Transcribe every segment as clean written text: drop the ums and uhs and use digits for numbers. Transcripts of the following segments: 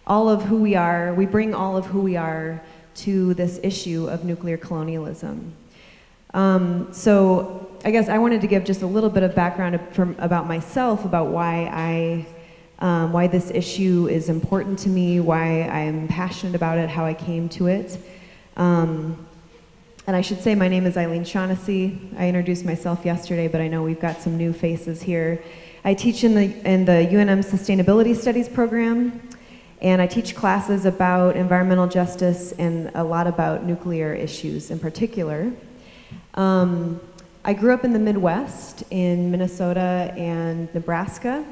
all of who we are, we bring all of who we are to this issue of nuclear colonialism. So I guess I wanted to give just a little bit of background about myself, about why this issue is important to me, why I'm passionate about it, how I came to it. And I should say my name is Eileen Shaughnessy. I introduced myself yesterday, but I know we've got some new faces here. I teach in the UNM Sustainability Studies program, and I teach classes about environmental justice and a lot about nuclear issues in particular. I grew up in the Midwest, in Minnesota and Nebraska,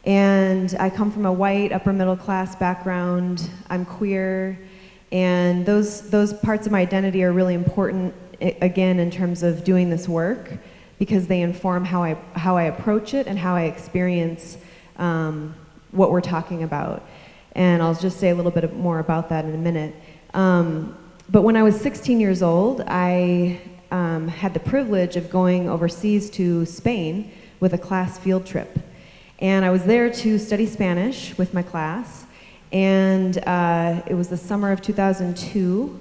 and I come from a white, upper middle class background. I'm queer, and those parts of my identity are really important, again, in terms of doing this work, because they inform how I approach it and how I experience what we're talking about. And I'll just say a little bit more about that in a minute. But when I was 16 years old, I had the privilege of going overseas to Spain with a class field trip. And I was there to study Spanish with my class, and it was the summer of 2002,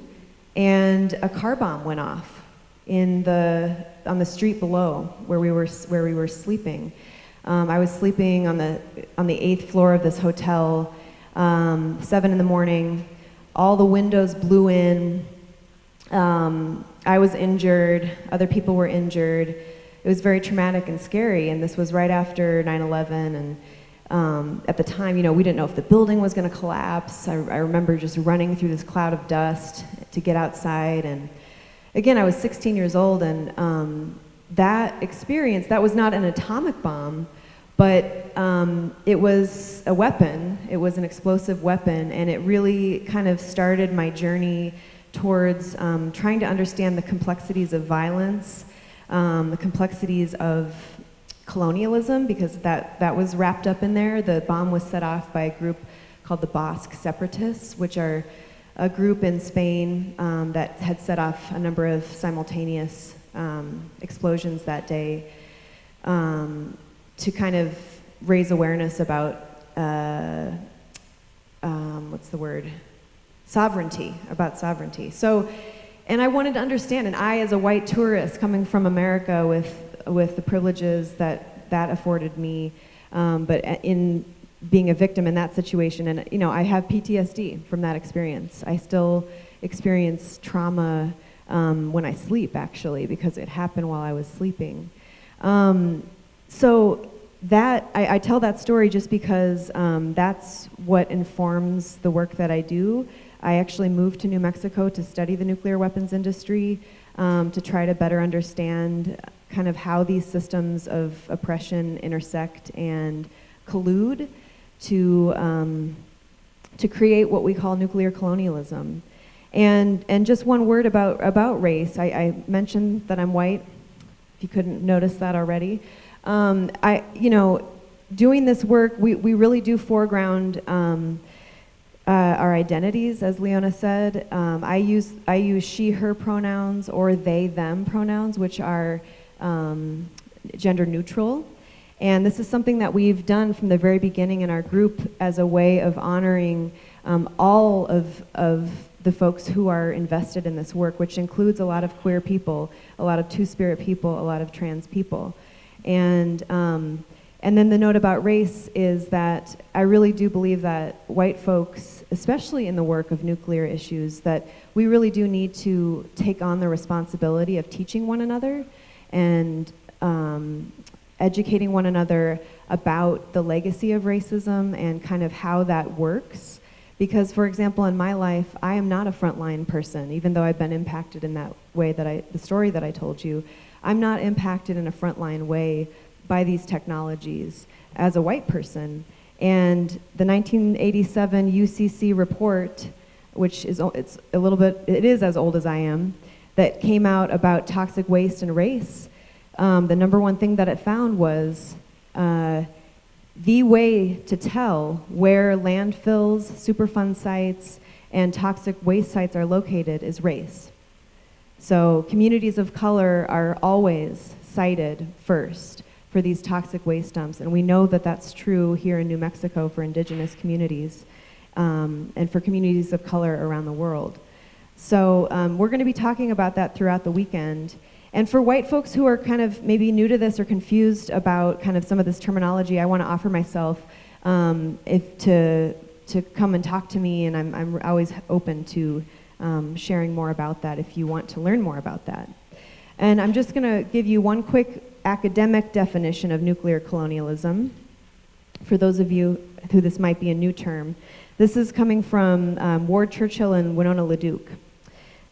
and a car bomb went off on the street below where we were sleeping. I was sleeping on the 8th floor of this hotel, 7 in the morning. All the windows blew in. I was injured. Other people were injured. It was very traumatic and scary, and this was right after 9/11, and at the time, we didn't know if the building was going to collapse. I remember just running through this cloud of dust to get outside, and again, I was 16 years old, and that experience, that was not an atomic bomb, but it was a weapon. It was an explosive weapon, and it really kind of started my journey towards trying to understand the complexities of violence, the complexities of colonialism, because that was wrapped up in there. The bomb was set off by a group called the Basque Separatists, which are a group in Spain that had set off a number of simultaneous explosions that day to kind of raise awareness about sovereignty. So, and I wanted to understand, and I, as a white tourist coming from America with the privileges that afforded me, but in being a victim in that situation, and I have PTSD from that experience. I still experience trauma when I sleep, actually, because it happened while I was sleeping. So that I tell that story just because that's what informs the work that I do. I actually moved to New Mexico to study the nuclear weapons industry, to try to better understand kind of how these systems of oppression intersect and collude to create what we call nuclear colonialism. And just one word about race. I mentioned that I'm white, if you couldn't notice that already. Doing this work, we really do foreground our identities, as Leona said. I use she, her pronouns or they, them pronouns, which are gender neutral. And this is something that we've done from the very beginning in our group as a way of honoring all of the folks who are invested in this work, which includes a lot of queer people, a lot of two-spirit people, a lot of trans people. And then the note about race is that I really do believe that white folks, especially in the work of nuclear issues, that we really do need to take on the responsibility of teaching one another and educating one another about the legacy of racism and kind of how that works. Because, for example, in my life, I am not a frontline person, even though I've been impacted in that way the story that I told you. I'm not impacted in a frontline way by these technologies as a white person. And the 1987 UCC report, which is it is as old as I am, that came out about toxic waste and race, the number one thing that it found was the way to tell where landfills, Superfund sites, and toxic waste sites are located is race. So communities of color are always cited first. for these toxic waste dumps. And we know that that's true here in New Mexico for indigenous communities and for communities of color around the world. So we're going to be talking about that throughout the weekend. And for white folks who are kind of maybe new to this or confused about kind of some of this terminology, I want to offer myself to come and talk to me, and I'm always open to sharing more about that if you want to learn more about that. And I'm just going to give you one quick academic definition of nuclear colonialism. For those of you who this might be a new term, this is coming from Ward Churchill and Winona LaDuke.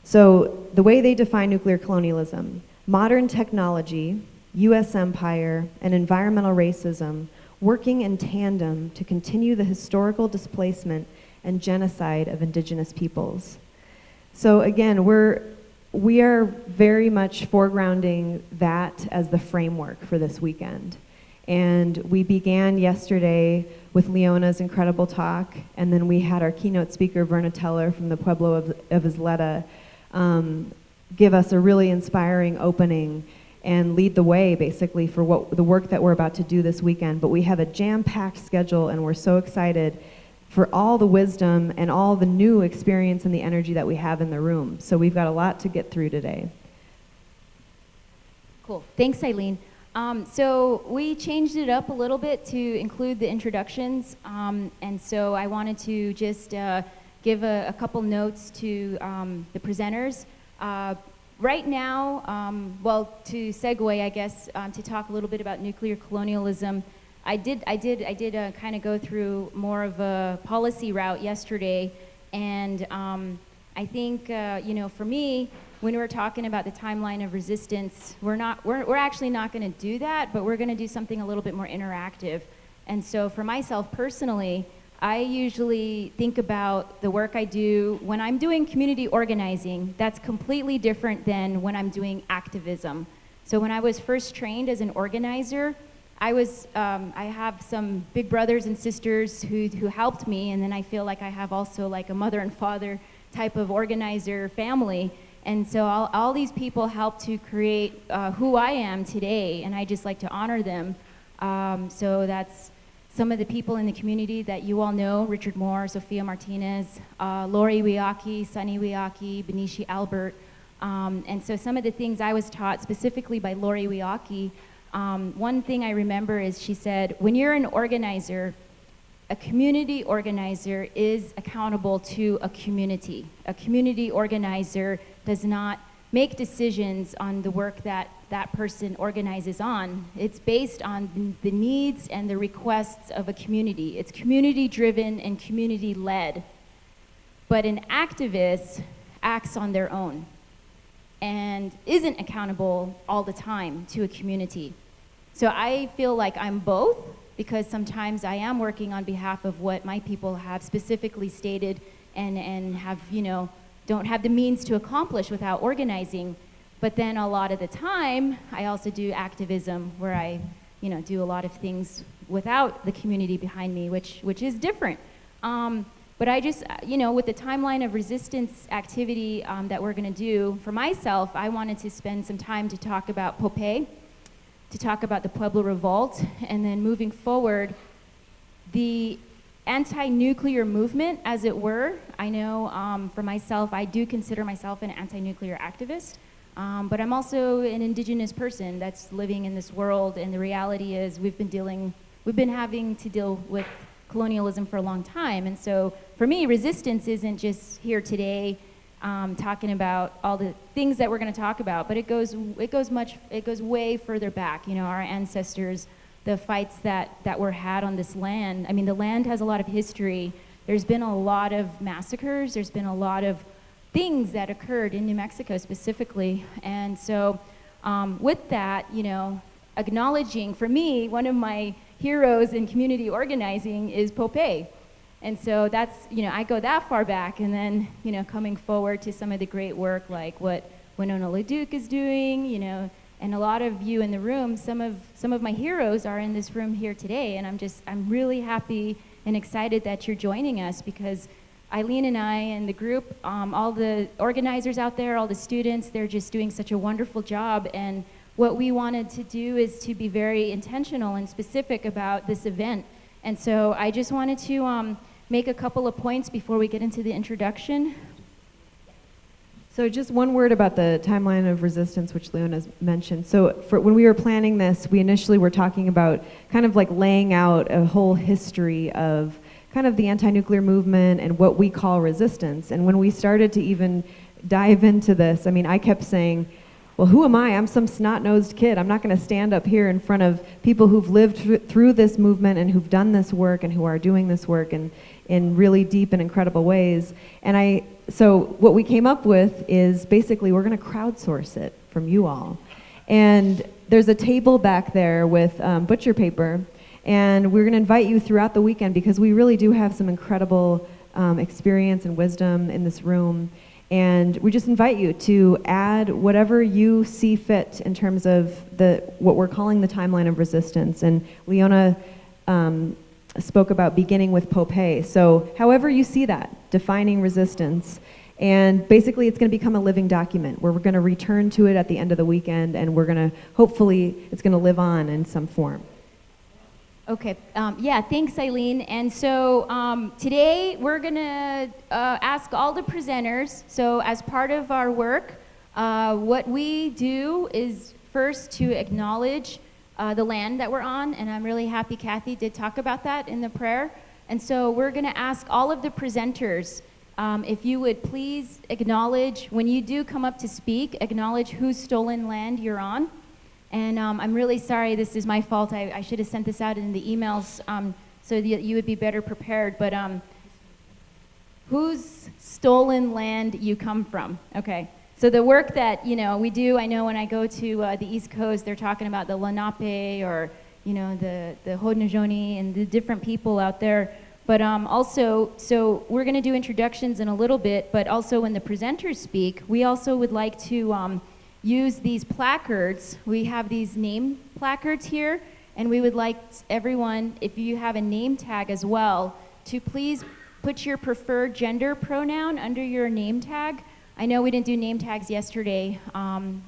So the way they define nuclear colonialism: modern technology, U.S. empire, and environmental racism working in tandem to continue the historical displacement and genocide of indigenous peoples. So again, we are very much foregrounding that as the framework for this weekend. And we began yesterday with Leona's incredible talk, and then we had our keynote speaker, Verna Teller from the Pueblo of Isleta, give us a really inspiring opening and lead the way basically for the work that we're about to do this weekend. But we have a jam-packed schedule, and we're so excited for all the wisdom and all the new experience and the energy that we have in the room. So we've got a lot to get through today. Cool. Thanks, Eileen. So we changed it up a little bit to include the introductions, and so I wanted to just give a couple notes to the presenters. Right now, well, to segue, I guess, to talk a little bit about nuclear colonialism, I did kind of go through more of a policy route yesterday, and I think, for me, when we're talking about the timeline of resistance, we're actually not going to do that, but we're going to do something a little bit more interactive. And so for myself personally, I usually think about the work I do when I'm doing community organizing. That's completely different than when I'm doing activism. So when I was first trained as an organizer, I have some big brothers and sisters who helped me, and then I feel like I have also like a mother and father type of organizer family. And so all these people helped to create who I am today, and I just like to honor them. So that's some of the people in the community that you all know: Richard Moore, Sophia Martinez, Lori Wiaki, Sunny Wiaki, Benishi Albert. And so some of the things I was taught specifically by Lori Wiaki, one thing I remember is she said, when you're an organizer, a community organizer is accountable to a community. A community organizer does not make decisions on the work that that person organizes on. It's based on the needs and the requests of a community. It's community-driven and community-led. But an activist acts on their own and isn't accountable all the time to a community. So I feel like I'm both, because sometimes I am working on behalf of what my people have specifically stated and have, don't have the means to accomplish without organizing. But then a lot of the time, I also do activism where I, do a lot of things without the community behind me, which is different. But I just, with the timeline of resistance activity that we're going to do, for myself, I wanted to spend some time to talk about Popé, to talk about the Pueblo Revolt, and then moving forward, the anti-nuclear movement, as it were. I know for myself, I do consider myself an anti-nuclear activist, but I'm also an indigenous person that's living in this world, and the reality is we've been having to deal with colonialism for a long time. And so for me, resistance isn't just here today talking about all the things that we're going to talk about, but it goes way further back. Our ancestors, the fights that were had on this land. I mean, the land has a lot of history. There's been a lot of massacres. There's been a lot of things that occurred in New Mexico specifically. And so with that, acknowledging, for me, one of my heroes in community organizing is Popé. And so that's, I go that far back, and then, coming forward to some of the great work like what Winona LaDuke is doing, and a lot of you in the room, some of my heroes are in this room here today, and I'm really happy and excited that you're joining us, because Eileen and I and the group, all the organizers out there, all the students, they're just doing such a wonderful job, and what we wanted to do is to be very intentional and specific about this event. And so I just wanted to make a couple of points before we get into the introduction. So just one word about the timeline of resistance, which Leona's mentioned. So when we were planning this, we initially were talking about kind of like laying out a whole history of kind of the anti-nuclear movement and what we call resistance. And when we started to even dive into this, I mean, I kept saying, well, who am I? I'm some snot-nosed kid. I'm not going to stand up here in front of people who've lived through this movement and who've done this work and who are doing this work in really deep and incredible ways. And so what we came up with is basically we're going to crowdsource it from you all. And there's a table back there with butcher paper, and we're going to invite you throughout the weekend because we really do have some incredible experience and wisdom in this room. And we just invite you to add whatever you see fit in terms of what we're calling the timeline of resistance. And Leona spoke about beginning with Popeye. So however you see that, defining resistance. And basically it's going to become a living document where we're going to return to it at the end of the weekend, and we're going to, hopefully, it's going to live on in some form. Okay, yeah, thanks, Eileen. And so today we're going to ask all the presenters, so as part of our work, what we do is first to acknowledge the land that we're on, and I'm really happy Kathy did talk about that in the prayer. And so we're going to ask all of the presenters, if you would please acknowledge, when you do come up to speak, acknowledge whose stolen land you're on. And I'm really sorry, this is my fault. I should have sent this out in the emails so that you would be better prepared. But whose stolen land you come from? Okay. So the work that we do, I know when I go to the East Coast, they're talking about the Lenape or the Haudenosaunee and the different people out there. But also, so we're going to do introductions in a little bit. But also when the presenters speak, we also would like to use these placards. We have these name placards here, and we would like everyone, if you have a name tag as well, to please put your preferred gender pronoun under your name tag. I know we didn't do name tags yesterday,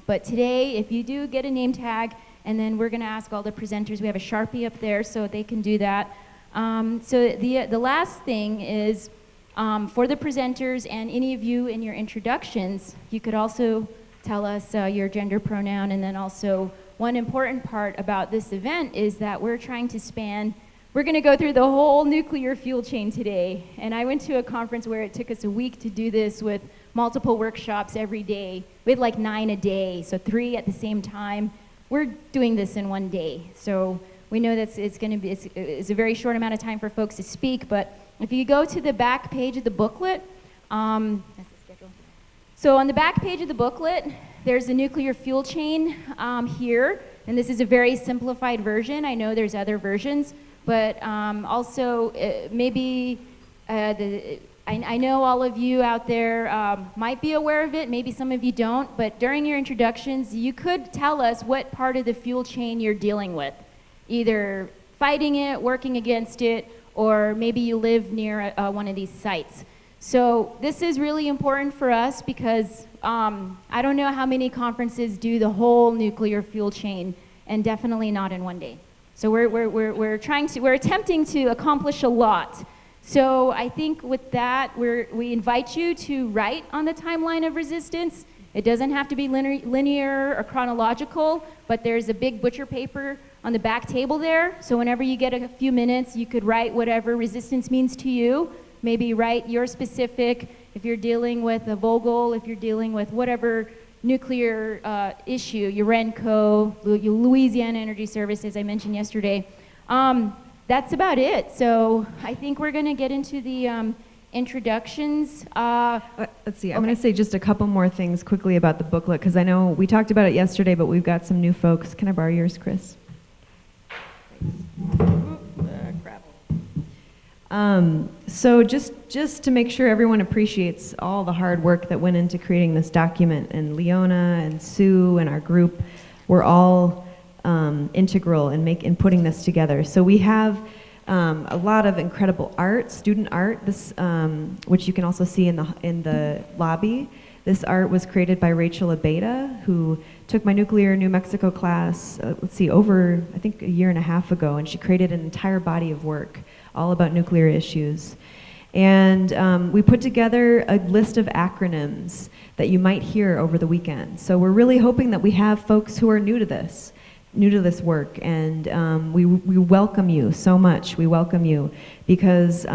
but today, if you do get a name tag, and then we're going to ask all the presenters, we have a Sharpie up there so they can do that. So the last thing is, for the presenters and any of you in your introductions, you could also tell us your gender pronoun. And then also one important part about this event is that we're trying to we're going to go through the whole nuclear fuel chain today. And I went to a conference where it took us a week to do this with multiple workshops every day. We had like 9 a day, so 3 at the same time. We're doing this in 1 day. So we know that it's a very short amount of time for folks to speak, but if you go to the back page of the booklet, so on the back page of the booklet, there's the nuclear fuel chain here, and this is a very simplified version. I know there's other versions, but also maybe I know all of you out there might be aware of it, maybe some of you don't, but during your introductions, you could tell us what part of the fuel chain you're dealing with, either fighting it, working against it, or maybe you live near one of these sites. So this is really important for us because I don't know how many conferences do the whole nuclear fuel chain, and definitely not in 1 day. So we're attempting to accomplish a lot. So I think with that, we invite you to write on the timeline of resistance. It doesn't have to be linear or chronological, but there's a big butcher paper on the back table there. So whenever you get a few minutes, you could write whatever resistance means to you. Maybe write your specific, if you're dealing with a Vogel, if you're dealing with whatever nuclear issue, URENCO, Louisiana Energy Services I mentioned yesterday. That's about it. So I think we're going to get into the introductions. Let's see, I'm going to say just a couple more things quickly about the booklet, because I know we talked about it yesterday, but we've got some new folks. Can I borrow yours, Chris? So just to make sure everyone appreciates all the hard work that went into creating this document, and Leona and Sue and our group were all integral in putting this together. So we have a lot of incredible art, student art, which you can also see in the lobby. This art was created by Rachel Abeda, who took my nuclear New Mexico class, over, I think, a year and a half ago, and she created an entire body of work all about nuclear issues. And we put together a list of acronyms that you might hear over the weekend. So we're really hoping that we have folks who are new to this work, and we welcome you so much. We welcome you because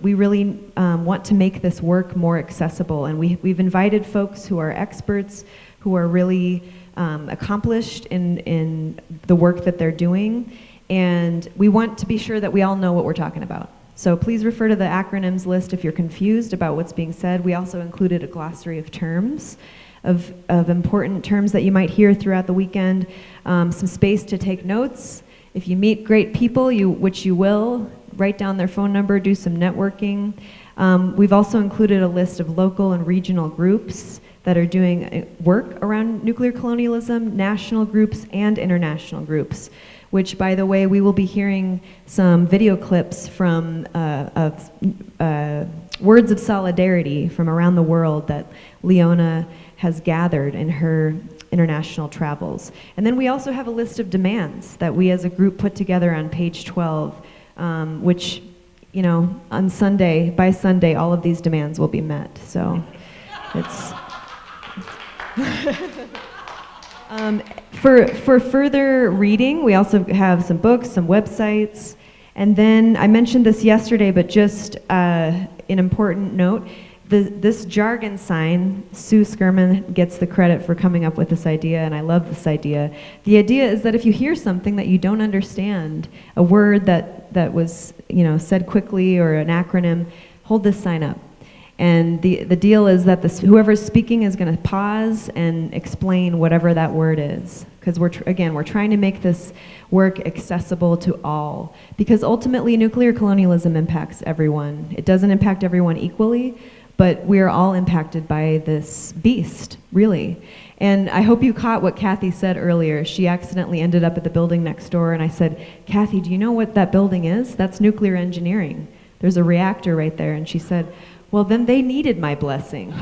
we really want to make this work more accessible, and we've invited folks who are experts, who are really accomplished in the work that they're doing, and we want to be sure that we all know what we're talking about. So please refer to the acronyms list if you're confused about what's being said. We also included a glossary of terms, of important terms that you might hear throughout the weekend, some space to take notes. If you meet great people, which you will, write down their phone number, do some networking. We've also included a list of local and regional groups that are doing work around nuclear colonialism, national groups and international groups, which, by the way, we will be hearing some video clips from of words of solidarity from around the world that Leona has gathered in her international travels. And then we also have a list of demands that we as a group put together on page 12, which, on Sunday, by Sunday, all of these demands will be met. So it's... For further reading, we also have some books, some websites, and then I mentioned this yesterday, but just an important note, this jargon sign, Sue Skirman gets the credit for coming up with this idea, and I love this idea. The idea is that if you hear something that you don't understand, a word that was said quickly or an acronym, hold this sign up. And the deal is that whoever's speaking is going to pause and explain whatever that word is. Because we're trying to make this work accessible to all. Because ultimately, nuclear colonialism impacts everyone. It doesn't impact everyone equally, but we are all impacted by this beast, really. And I hope you caught what Kathy said earlier. She accidentally ended up at the building next door, and I said, Kathy, do you know what that building is? That's nuclear engineering. There's a reactor right there. And she said, well, then they needed my blessing.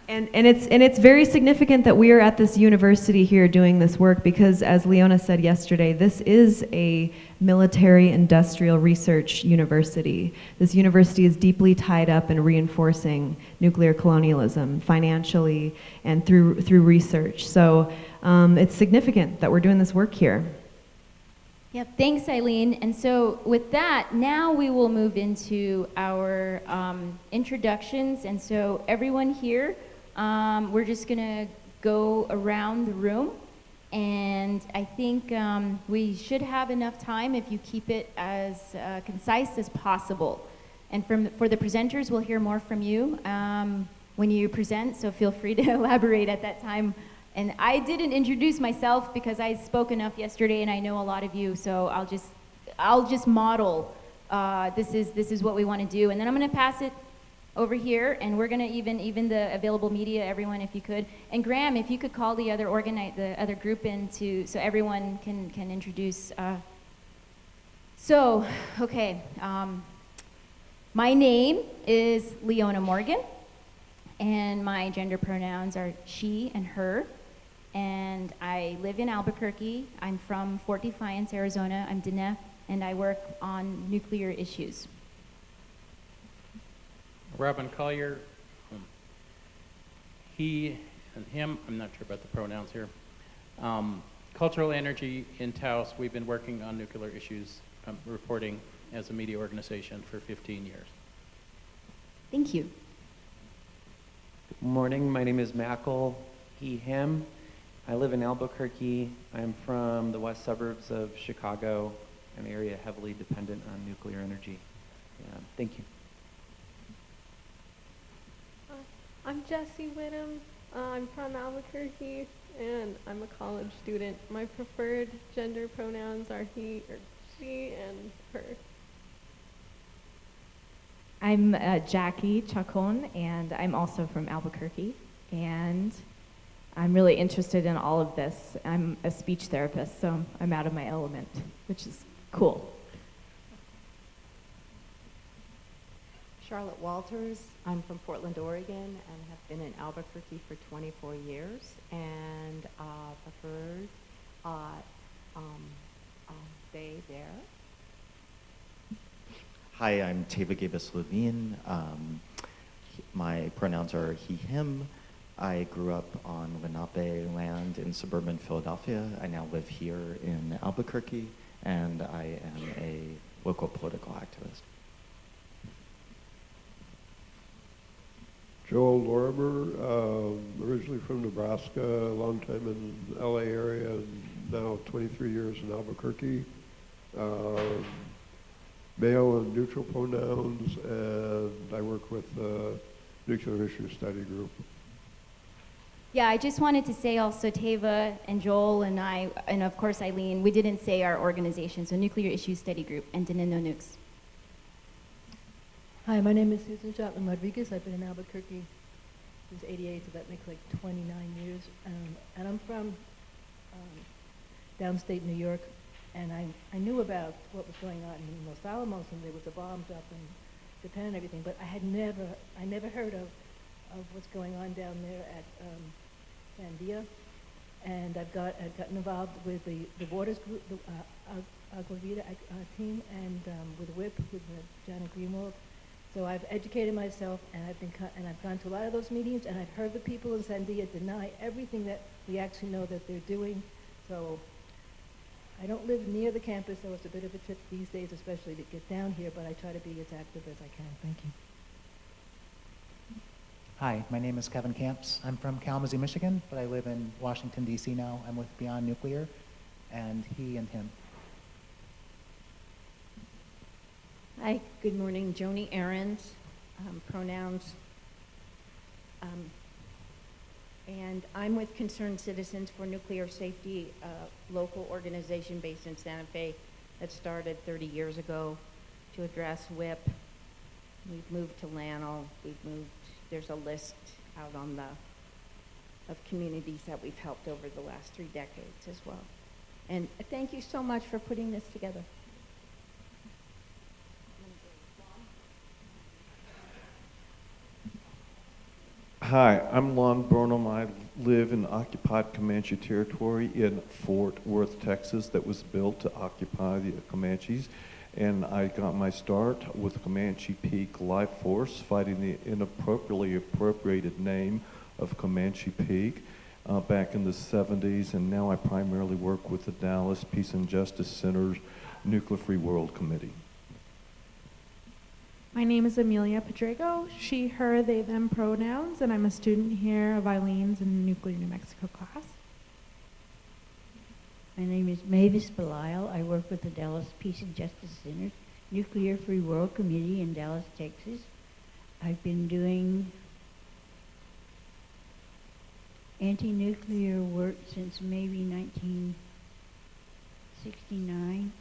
and it's very significant that we are at this university here doing this work because, as Leona said yesterday, this is a military industrial research university. This university is deeply tied up in reinforcing nuclear colonialism financially and through research. So it's significant that we're doing this work here. Yeah, thanks, Eileen. And so with that, now we will move into our introductions. And so everyone here, we're just going to go around the room. And I think we should have enough time if you keep it as concise as possible. And for the presenters, we'll hear more from you when you present, so feel free to elaborate at that time. And I didn't introduce myself because I spoke enough yesterday and I know a lot of you, so I'll just model this is what we want to do. And then I'm going to pass it over here, and we're going to even the available media, everyone, if you could. And Graham, if you could call the other group in so everyone can introduce. Okay, my name is Leona Morgan, and my gender pronouns are she and her. And I live in Albuquerque. I'm from Fort Defiance, Arizona. I'm Diné, and I work on nuclear issues. Robin Collier, he and him, I'm not sure about the pronouns here. Cultural Energy in Taos, we've been working on nuclear issues, reporting as a media organization for 15 years. Thank you. Good morning, my name is Mackle, he, him. I live in Albuquerque. I'm from the west suburbs of Chicago, an area heavily dependent on nuclear energy. Thank you. I'm Jessie Whittam. I'm from Albuquerque, and I'm a college student. My preferred gender pronouns are he or she and her. I'm Jackie Chacon, and I'm also from Albuquerque, and I'm really interested in all of this. I'm a speech therapist, so I'm out of my element, which is cool. Charlotte Walters. I'm from Portland, Oregon, and have been in Albuquerque for 24 years, and preferred they, there. Hi, I'm Teva Gabus Levine. My pronouns are he, him. I grew up on Lenape land in suburban Philadelphia. I now live here in Albuquerque, and I am a local political activist. Joel Lorimer, originally from Nebraska, a long time in the LA area, and now 23 years in Albuquerque. Male and neutral pronouns, and I work with the Nuclear Issues Study Group. Yeah, I just wanted to say also Teva and Joel and I, and of course Eileen, we didn't say our organization, so Nuclear Issues Study Group, and didn't know nukes. Hi, my name is Susan Chapman Rodriguez. I've been in Albuquerque since '88, so that makes like 29 years. And I'm from downstate New York, and I knew about what was going on in Los Alamos, and there was a bomb drop in Japan and everything, but I never heard of what's going on down there at Sandia. And I've gotten involved with the Waters Group, the Agua Vida team, and with WHIP, with Janet Greenwald. So I've educated myself, and I've gone to a lot of those meetings, and I've heard the people in Sandia deny everything that we actually know that they're doing. So I don't live near the campus, so it's a bit of a trip these days, especially to get down here, but I try to be as active as I can. Thank you. Hi, my name is Kevin Camps. I'm from Kalamazoo, Michigan, but I live in Washington, D.C. now. I'm with Beyond Nuclear, and he and him. Hi, good morning. Joni Ahrens, pronouns. And I'm with Concerned Citizens for Nuclear Safety, a local organization based in Santa Fe that started 30 years ago to address WHIP. We've moved to LANL. There's a list out on of communities that we've helped over the last 3 decades as well. And thank you so much for putting this together. Hi, I'm Lon Burnham. I live in occupied Comanche territory in Fort Worth, Texas, that was built to occupy the Comanches. And I got my start with Comanche Peak Life Force, fighting the inappropriately appropriated name of Comanche Peak back in the 70s. And now I primarily work with the Dallas Peace and Justice Center's Nuclear Free World Committee. My name is Amelia Pedrego, she, her, they, them pronouns, and I'm a student here of Eileen's in Nuclear New Mexico class. My name is Mavis Belial. I work with the Dallas Peace and Justice Center's Nuclear Free World Committee in Dallas, Texas. I've been doing anti-nuclear work since maybe 1969.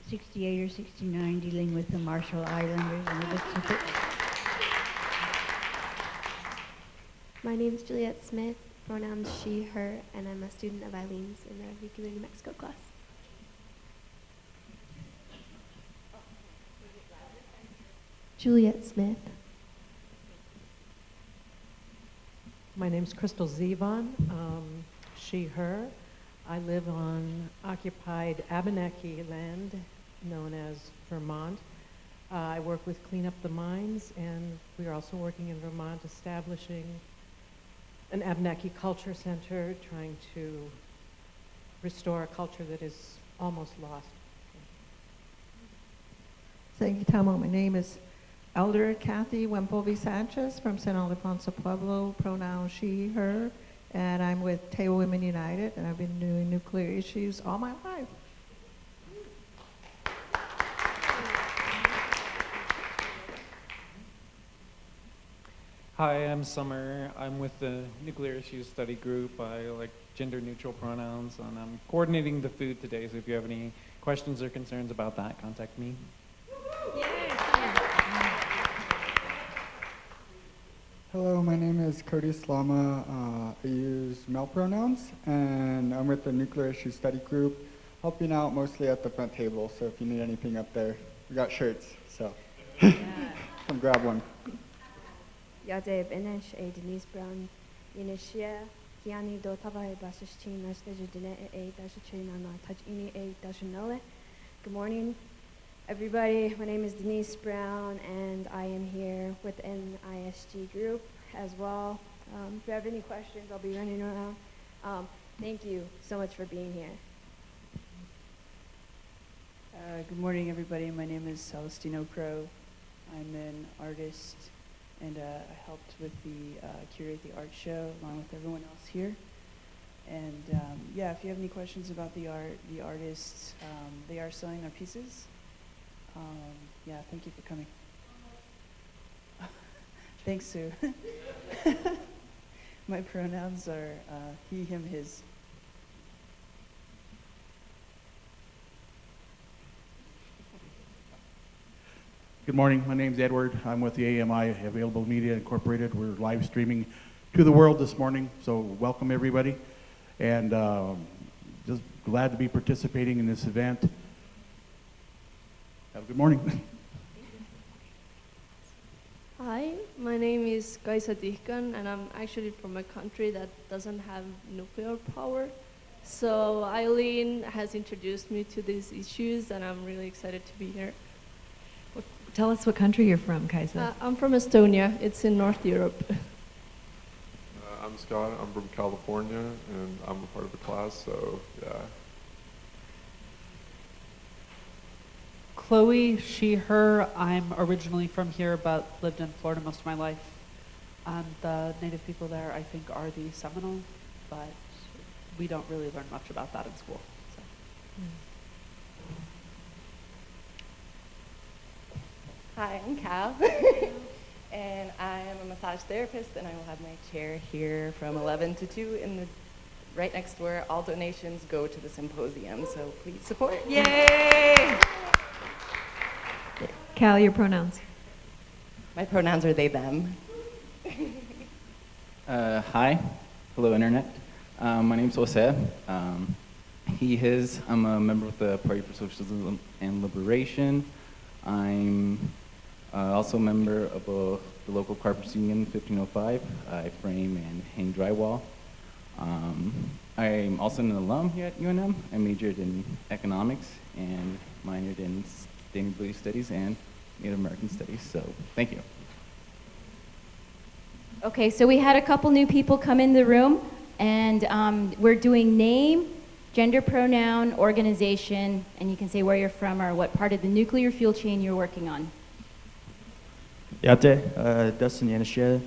68 or 69, dealing with the Marshall Islanders and the Pacific. My name is Juliet Smith, pronouns she, her, and I'm a student of Eileen's in the Nuclear New Mexico class. Juliet Smith. My name's Crystal Zevon, she, her. I live on occupied Abenaki land known as Vermont. I work with Clean Up the Mines, and we are also working in Vermont establishing an Abenaki culture center, trying to restore a culture that is almost lost. Thank you, Tamo. My name is Elder Kathy Wempovy Sanchez from San Ildefonso Pueblo, pronoun she, her, and I'm with Tewa Women United, and I've been doing nuclear issues all my life. Hi, I'm Summer. I'm with the Nuclear Issues Study Group. I like gender-neutral pronouns, and I'm coordinating the food today, so if you have any questions or concerns about that, contact me. Hello, my name is Cody Slama. I use male pronouns, and I'm with the Nuclear Issues Study Group, helping out mostly at the front table, so if you need anything up there, we got shirts, so Come grab one. Yade Benesh A Denise Brown Inishia Kiani do Tabai Basishin Nastajudine A Dashachinana Tajini A Dashanele. Good morning, everybody. My name is Denise Brown, and I am here within ISG group as well. If you have any questions, I'll be running around. Thank you so much for being here. Good morning, everybody. My name is Celestino Crow. I'm an artist, and I helped with the curate the art show along with everyone else here. And yeah, if you have any questions about the artists, they are selling their pieces. Yeah, thank you for coming. Thanks, Sue. My pronouns are he, him, his. Good morning. My name's Edward. I'm with the AMI, Available Media Incorporated. We're live streaming to the world this morning, so welcome everybody. And just glad to be participating in this event. Have a good morning. Hi, my name is Kaisa Dihkan, and I'm actually from a country that doesn't have nuclear power. So Eileen has introduced me to these issues, and I'm really excited to be here. Tell us what country you're from, Kaisa. I'm from Estonia. It's in North Europe. I'm Scott. I'm from California, and I'm a part of the class, so yeah. Chloe, she, her. I'm originally from here, but lived in Florida most of my life. The native people there, I think, are the Seminole, but we don't really learn much about that in school. So. Hi, I'm Cal, and I am a massage therapist, and I will have my chair here from 11 to 2 in the right next to where all donations go to the symposium, so please support. Yay! Cal, your pronouns. My pronouns are they, them. Hi. Hello, Internet. My name's Jose. He, his. I'm a member of the Party for Socialism and Liberation. I'm also a member of the local carpenters union 1505. I frame and hang drywall. I'm also an alum here at UNM. I majored in economics and minored in sustainability studies and Native American studies. So thank you. Okay, so we had a couple new people come in the room, and we're doing name, gender pronoun, organization, and you can say where you're from or what part of the nuclear fuel chain you're working on. Yate, Dustin Yanishia,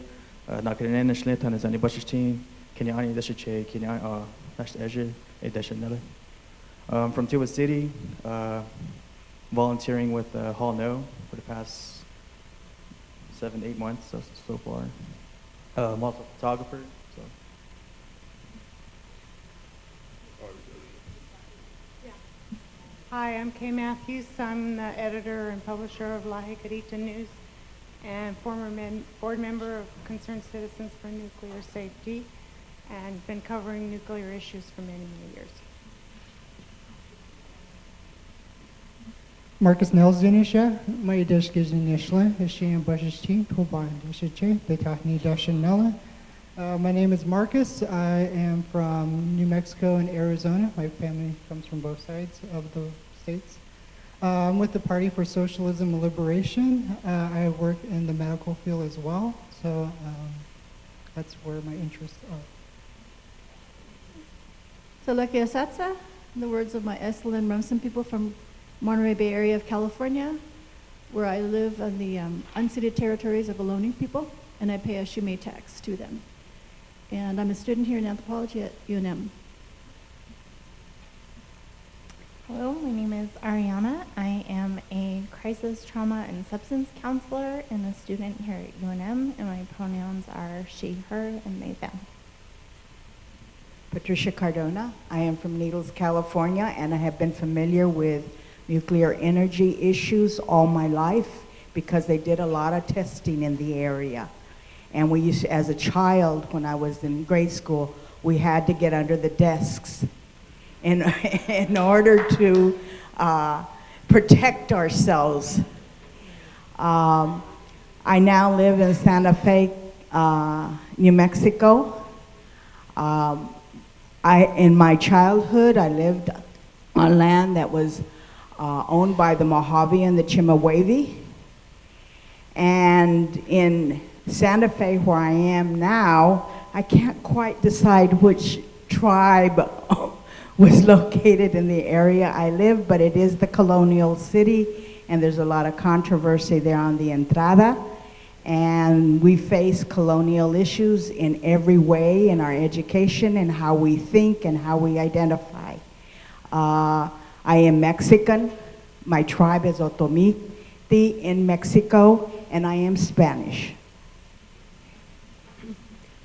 Nakarin Nishle, Tanazani Bashishtin, Kenyani Deshache, Kenyan, Nash Ezra, Edeshanella. From Tiwa City, volunteering with Hall No for the past 7-8 months so far. I'm also a photographer. So. Hi, I'm Kay Matthews. I'm the editor and publisher of La Jicarita News and former board member of Concerned Citizens for Nuclear Safety, and been covering nuclear issues for many, many years. Marcus Nels Dinisha, my desk is Nishla, Hashem Bashishti, Toban Dishache, Betahni Dashanella. My name is Marcus. I am from New Mexico and Arizona. My family comes from both sides of the states. I'm with the Party for Socialism and Liberation. I work in the medical field as well, so that's where my interests are. Salakia Satsa, in the words of my Esalen and Rumsen people from Monterey Bay area of California, where I live on the unceded territories of Ohlone people, and I pay a Shumei tax to them. And I'm a student here in anthropology at UNM. Hello, my name is Ariana. I am a crisis, trauma, and substance counselor and a student here at UNM, and my pronouns are she, her, and they, them. Patricia Cardona. I am from Needles, California, and I have been familiar with nuclear energy issues all my life because they did a lot of testing in the area. And we used to, as a child, when I was in grade school, we had to get under the desks in order to protect ourselves. I now live in Santa Fe, New Mexico. In my childhood, I lived on land that was owned by the Mojave and the Chemehuevi. And in Santa Fe, where I am now, I can't quite decide which tribe was located in the area I live, but it is the colonial city, and there's a lot of controversy there on the entrada. And we face colonial issues in every way in our education and how we think and how we identify. I am Mexican. My tribe is Otomite in Mexico, and I am Spanish.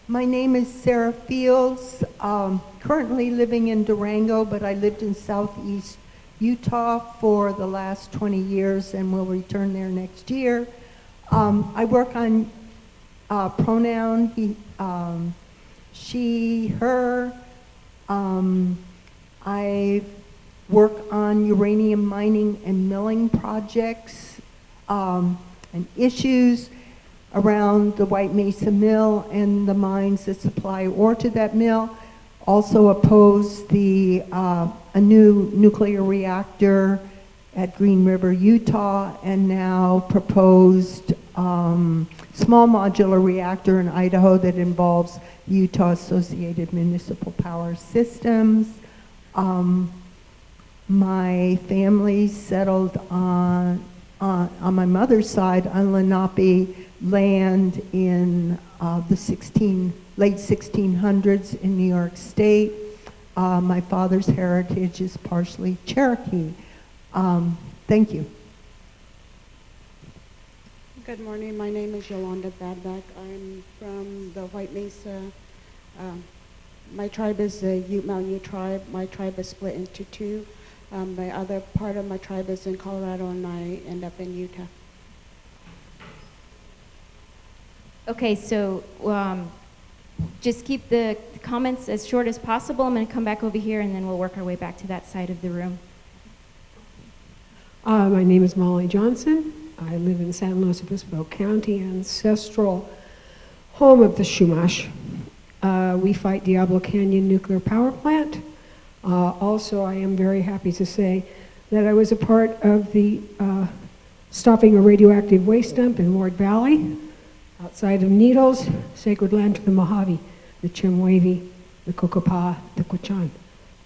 My name is Sarah Fields, currently living in Durango, but I lived in southeast Utah for the last 20 years and will return there next year. I work on pronoun, she, her. I work on uranium mining and milling projects and issues around the White Mesa Mill and the mines that supply ore to that mill. Also oppose a new nuclear reactor at Green River, Utah, and now proposed small modular reactor in Idaho that involves Utah Associated Municipal Power Systems. My family settled on my mother's side on Lenape land in the late 1600s in New York State. My father's heritage is partially Cherokee. Thank you. Good morning. My name is Yolanda Badback. I'm from the White Mesa. My tribe is the Ute Mountain Ute tribe. My tribe is split into two. My other part of my tribe is in Colorado, and I end up in Utah. Okay, so just keep the comments as short as possible. I'm going to come back over here, and then we'll work our way back to that side of the room. My name is Molly Johnson. I live in San Luis Obispo County, ancestral home of the Chumash. We fight Diablo Canyon Nuclear Power Plant. Also, I am very happy to say that I was a part of the stopping a radioactive waste dump in Ward Valley, outside of Needles, sacred land to the Mojave, the Chemehuevi, the Cocopah, the Quechan.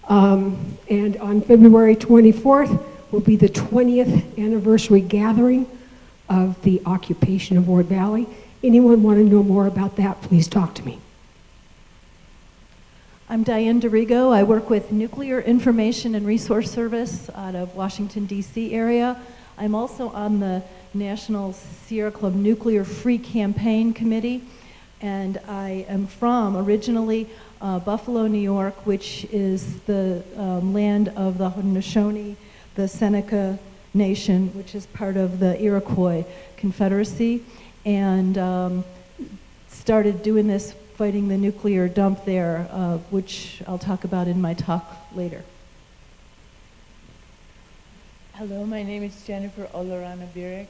And on February 24th will be the 20th anniversary gathering of the occupation of Ward Valley. Anyone want to know more about that, please talk to me. I'm Diane DeRigo. I work with Nuclear Information and Resource Service out of Washington, D.C. area. I'm also on the National Sierra Club Nuclear Free Campaign Committee, and I am from originally Buffalo, New York, which is the land of the Haudenosaunee, the Seneca Nation, which is part of the Iroquois Confederacy, and started doing this, fighting the nuclear dump there, which I'll talk about in my talk later. Hello, my name is Jennifer Olorana Birik.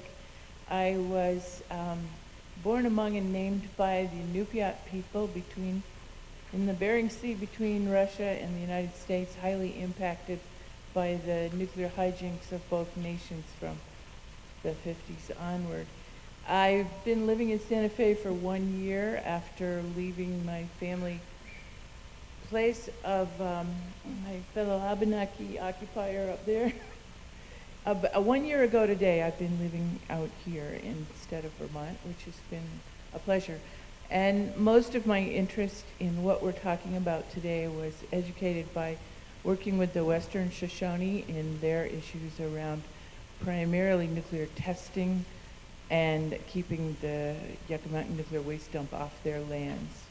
I was born among and named by the Inupiat people in the Bering Sea between Russia and the United States, highly impacted by the nuclear hijinks of both nations from the 50s onward. I've been living in Santa Fe for 1 year after leaving my family place of my fellow Abenaki occupier up there. 1 year ago today, I've been living out here instead of Vermont, which has been a pleasure. And most of my interest in what we're talking about today was educated by working with the Western Shoshone in their issues around primarily nuclear testing and keeping the Yucca Mountain nuclear waste dump off their lands.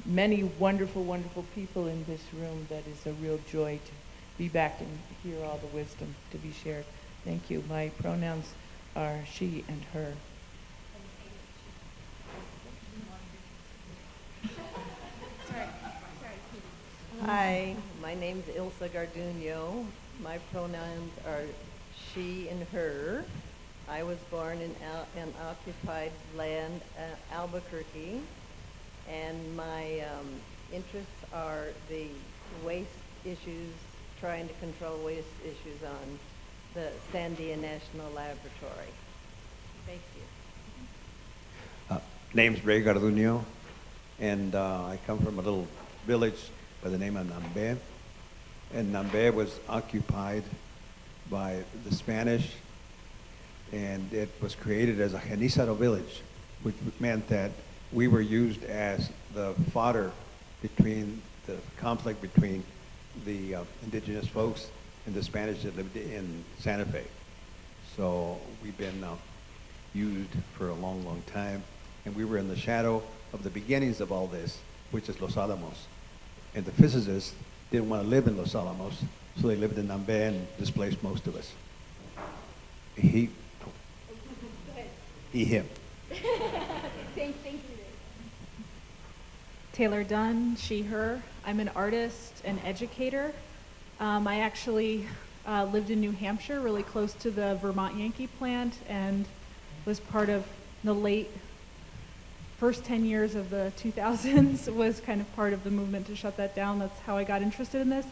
Many wonderful, wonderful people in this room. That is a real joy to be back and hear all the wisdom to be shared. Thank you. My pronouns are she and her. Hi, my name's Ilsa Garduno. My pronouns are she and her. I was born in occupied land, Albuquerque, and my interests are the waste issues, trying to control waste issues on the Sandia National Laboratory. Thank you. Name's Ray Garduño, and I come from a little village by the name of Nambe. And Nambe was occupied by the Spanish, and it was created as a Genízaro village, which meant that we were used as the fodder between the conflict between the indigenous folks and the Spanish that lived in Santa Fe. So we've been used for a long, long time, and we were in the shadow of the beginnings of all this, which is Los Alamos. And the physicists didn't want to live in Los Alamos, so they lived in Nambe and displaced most of us. Him. Thank you. Taylor Dunn, she, her. I'm an artist and educator. I actually lived in New Hampshire, really close to the Vermont Yankee plant, and was part of the late first 10 years of the 2000s, was kind of part of the movement to shut that down. That's how I got interested in this.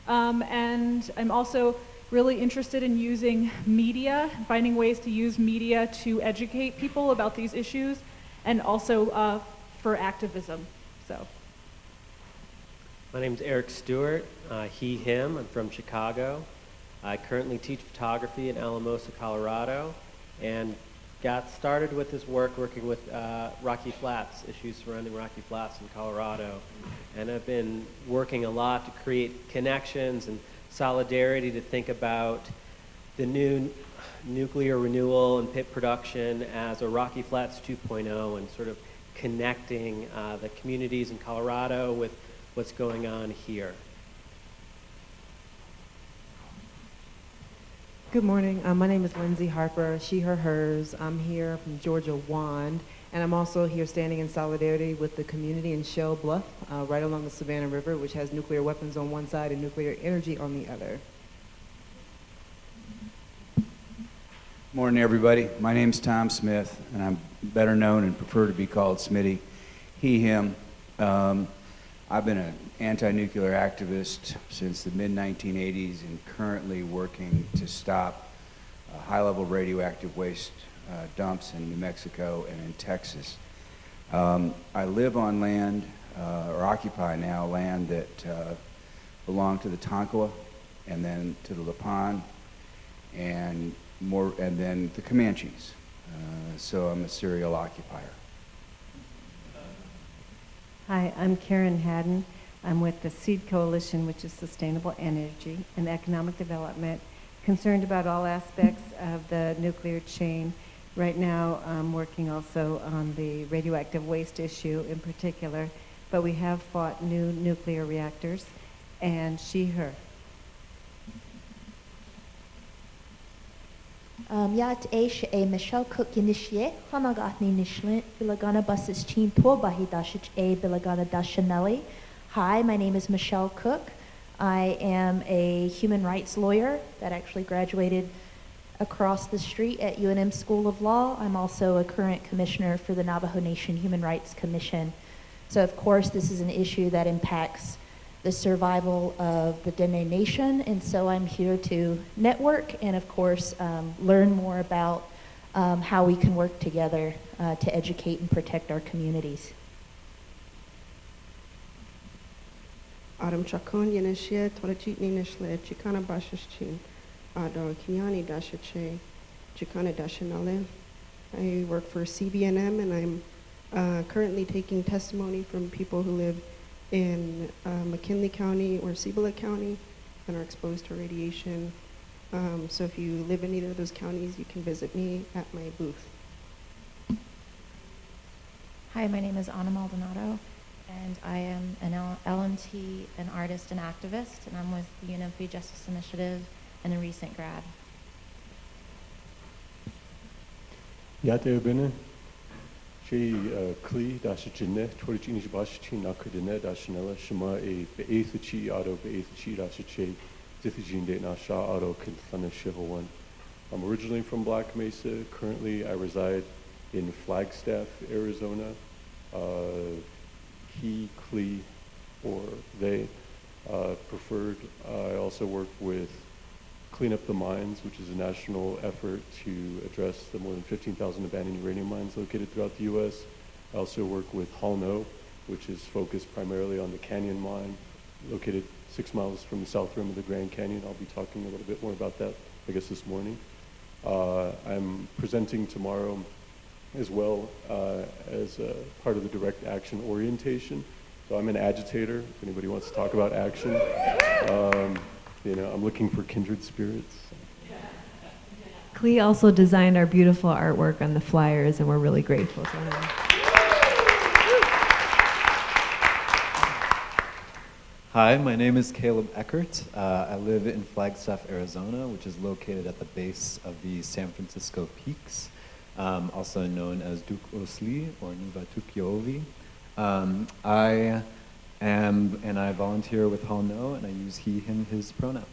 And I'm also really interested in using media, finding ways to use media to educate people about these issues, and also for activism. So. My name's Eric Stewart, he, him. I'm from Chicago. I currently teach photography in Alamosa, Colorado, and got started with this work working with Rocky Flats, issues surrounding Rocky Flats in Colorado. And I've been working a lot to create connections and solidarity to think about the new nuclear renewal and pit production as a Rocky Flats 2.0, and sort of connecting the communities in Colorado with what's going on here. Good morning. My name is Lindsay Harper, she, her, hers. I'm here from Georgia Wand, and I'm also here standing in solidarity with the community in Shell Bluff, right along the Savannah River, which has nuclear weapons on one side and nuclear energy on the other. Morning, everybody. My name's Tom Smith, and I'm better known and prefer to be called Smitty. He, him. I've been an anti-nuclear activist since the mid-1980s and currently working to stop high-level radioactive waste dumps in New Mexico and in Texas. I live on land, or occupy now, land that belonged to the Tonkawa, and then to the Lipan, and then the Comanches. So I'm a serial occupier. Hi, I'm Karen Haddon. I'm with the SEED Coalition, which is Sustainable Energy and Economic Development, concerned about all aspects of the nuclear chain. Right now, I'm working also on the radioactive waste issue in particular, but we have fought new nuclear reactors, and she, her. Yat Aish a Michelle Cook Initiate, Hanagatni Nishlin, Bilagana Buses Chin Tobahi Dashich a Bilagana Dashanelli. Hi, my name is Michelle Cook. I am a human rights lawyer that actually graduated across the street at UNM School of Law. I'm also a current commissioner for the Navajo Nation Human Rights Commission. So of course this is an issue that impacts the survival of the Dene Nation, and so I'm here to network and of course learn more about how we can work together to educate and protect our communities. Adam Chakon Yanashia, Torachitni Nishle, Chicana Bashashin, Ado Kinyani Dashache, Chicana Dashanale. I work for CBNM, and I'm currently taking testimony from people who live in McKinley County or Cibola County and are exposed to radiation. So if you live in either of those counties, you can visit me at my booth. Hi, my name is Anna Maldonado, and I am an LMT, an artist and activist, and I'm with the UNM Free Justice Initiative and a recent grad. Yate Bene, She Kli, Dashachine, Torchinish Bashchin, Akadine, Dashanella, Shema, a Beathachi, Auto, Beathachi, Dashache, Zithijin de Nasha, Auto, Kinthana Shihowan, I'm originally from Black Mesa. Currently, I reside in Flagstaff, Arizona. He, Clee, or they preferred. I also work with Clean Up the Mines, which is a national effort to address the more than 15,000 abandoned uranium mines located throughout the U.S. I also work with Hall No, which is focused primarily on the Canyon Mine, located 6 miles from the south rim of the Grand Canyon. I'll be talking a little bit more about that, I guess, this morning. I'm presenting tomorrow as well as part of the direct action orientation. So I'm an agitator, if anybody wants to talk about action. I'm looking for kindred spirits. Clee also designed our beautiful artwork on the flyers, and we're really grateful to him. Hi, my name is Caleb Eckert. I live in Flagstaff, Arizona, which is located at the base of the San Francisco Peaks, also known as Duk Osli or Nuva Tukiovi. I volunteer with Hall No, and I use he, him, his pronouns.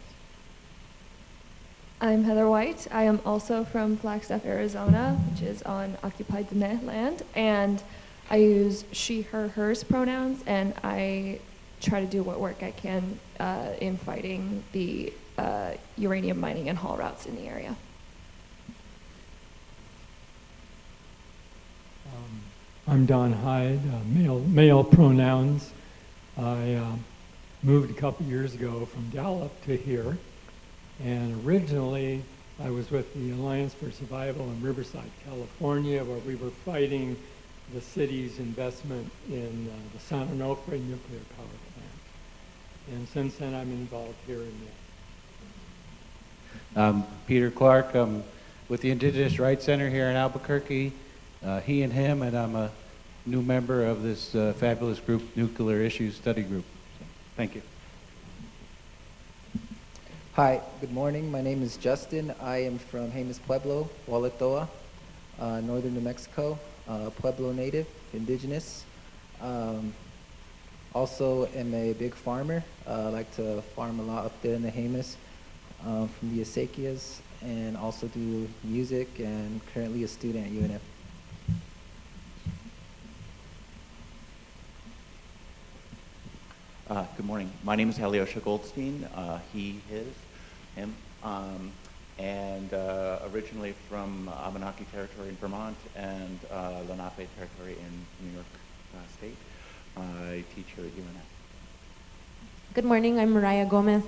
I'm Heather White. I am also from Flagstaff, Arizona, which is on occupied Diné land, and I use she, her, hers pronouns, and I try to do what work I can in fighting the uranium mining and haul routes in the area. I'm Don Hyde, male pronouns. I moved a couple years ago from Gallup to here, and originally I was with the Alliance for Survival in Riverside, California, where we were fighting the city's investment in the San Onofre nuclear power plant. And since then I'm involved here in that. Peter Clark, I'm with the Indigenous Rights Center here in Albuquerque, he and him, and I'm a new member of this fabulous group, Nuclear Issues Study Group. So, thank you. Hi, good morning. My name is Justin. I am from Jemez Pueblo, Walatoa, northern New Mexico, Pueblo native, indigenous. Also am a big farmer. I like to farm a lot up there in the Jemez from the Acequias, and also do music, and currently a student at UNF. Good morning. My name is Alyosha Goldstein, he, his, him, and originally from Abenaki territory in Vermont and Lenape territory in New York State. I teach here at UNF. Good morning, I'm Mariah Gomez.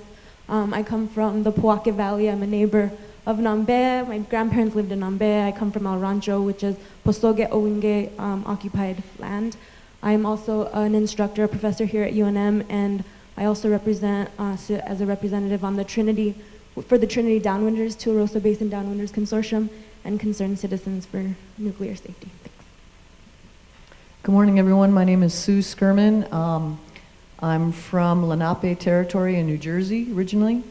I come from the Poake Valley. I'm a neighbor of Nambe. My grandparents lived in Nambe. I come from El Rancho, which is Posoge Owinge occupied land. I'm also an instructor, a professor here at UNM, and I also represent as a representative on the Trinity, for the Trinity Downwinders, Tularosa Basin Downwinders Consortium, and Concerned Citizens for Nuclear Safety. Thanks. Good morning, everyone. My name is Sue Skirman. I'm from Lenape territory in New Jersey originally.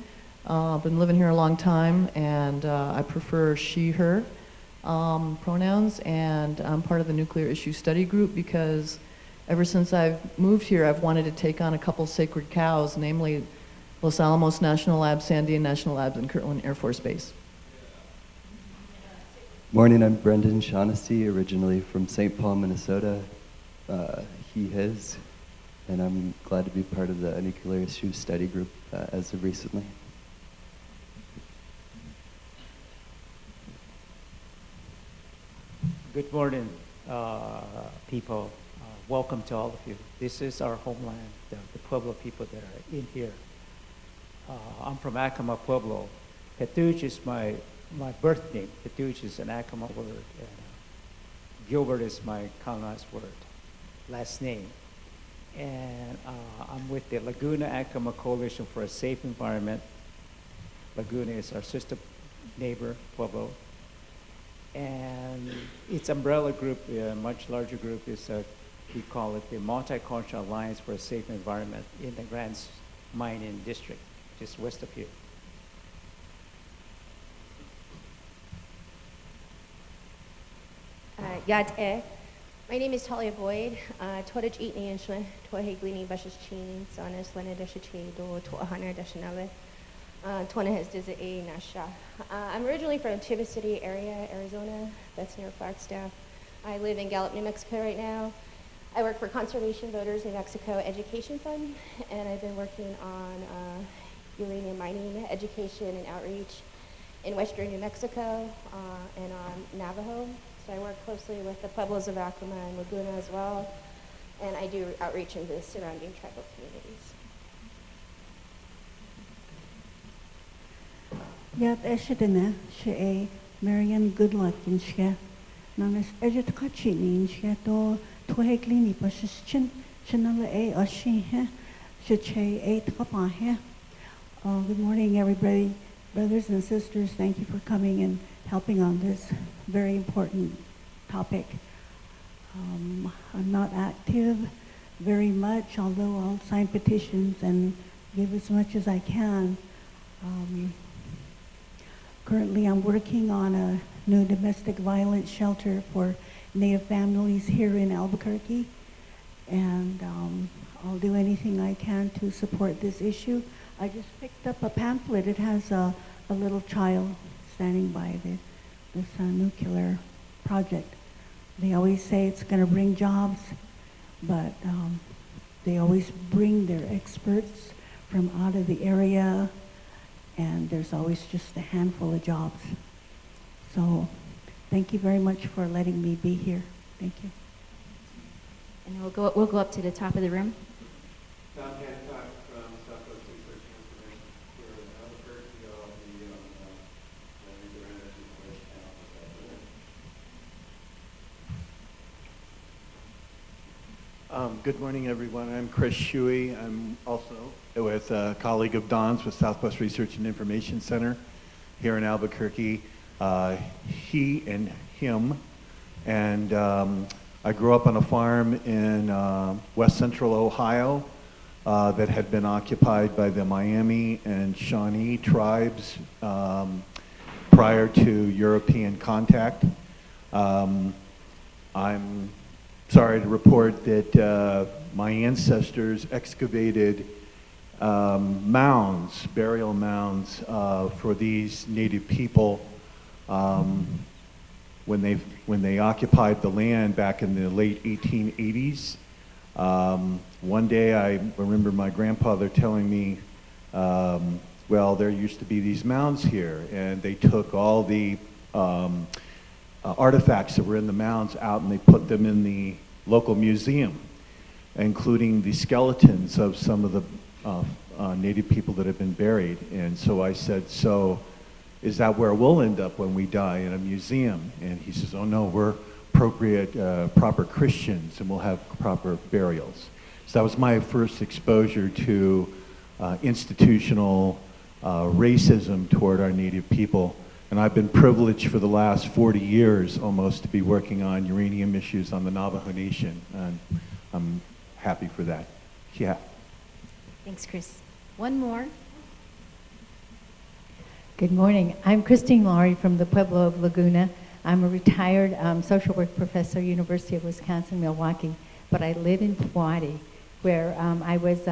I've been living here a long time, and I prefer she, her pronouns, and I'm part of the Nuclear Issue Study Group because ever since I've moved here, I've wanted to take on a couple sacred cows, namely Los Alamos National Labs, Sandian National Labs, and Kirtland Air Force Base. Morning, I'm Brendan Shaughnessy, originally from St. Paul, Minnesota, he, his, and I'm glad to be part of the Nuclear Issues Study Group as of recently. Good morning, people. Welcome to all of you. This is our homeland, the Pueblo people that are in here. I'm from Acoma, Pueblo. Petuch is my birth name. Petuch is an Acoma word. And, Gilbert is my colonized word, last name. And I'm with the Laguna Acoma Coalition for a Safe Environment. Laguna is our sister neighbor, Pueblo. And its umbrella group, a much larger group, is we call it the Multicultural Alliance for a Safe Environment in the Grand Mining District, just west of here. Yad My name is Talia Boyd. Toraj Eatney and Torhe Glini Bashas Chin, Sanas Lena Dashache, Do Toahana Dashanale. Twenahas Dizae Nasha. I'm originally from Chiba City area, Arizona. That's near Flagstaff. I live in Gallup, New Mexico right now. I work for Conservation Voters New Mexico Education Fund, and I've been working on uranium mining education and outreach in western New Mexico and on Navajo. So I work closely with the Pueblos of Acoma and Laguna as well, and I do outreach in the surrounding tribal communities. Yat eshidina she Marian Goodluck in she nanas ejet kachini in she to tuheglini pashin shanala ashi he she eight kapa he. Good morning, everybody, brothers and sisters. Thank you for coming and helping on this very important topic. I'm not active very much, although I'll sign petitions and give as much as I can. Currently, I'm working on a new domestic violence shelter for Native families here in Albuquerque, and I'll do anything I can to support this issue. I just picked up a pamphlet. It has a little child standing by this nuclear project. They always say it's going to bring jobs, but they always bring their experts from out of the area, and there's always just a handful of jobs. So thank you very much for letting me be here. Thank you. And we'll go up to the top of the room. Tom Hancock from Southwest Research Information here in Albuquerque. I'll be on the nuclear energy voice panel this afternoon. Good morning, everyone. I'm Chris Shuey. I'm also with a colleague of Don's with Southwest Research and Information Center here in Albuquerque. He and him, and I grew up on a farm in west central Ohio that had been occupied by the Miami and Shawnee tribes prior to European contact. I'm sorry to report that my ancestors excavated mounds, burial mounds for these native people when they occupied the land back in the late 1880s. One day I remember my grandfather telling me, well, there used to be these mounds here, and they took all the artifacts that were in the mounds out and they put them in the local museum, including the skeletons of some of the native people that have been buried. And so I said, so is that where we'll end up when we die, in a museum? And he says, oh no, we're appropriate, proper Christians, and we'll have proper burials. So that was my first exposure to institutional racism toward our native people. And I've been privileged for the last 40 years almost to be working on uranium issues on the Navajo Nation, and I'm happy for that. Yeah. Thanks, Chris. One more. Good morning. I'm Christine Laurie from the Pueblo of Laguna. I'm a retired social work professor, University of Wisconsin-Milwaukee, but I live in Pewaukee, where I was,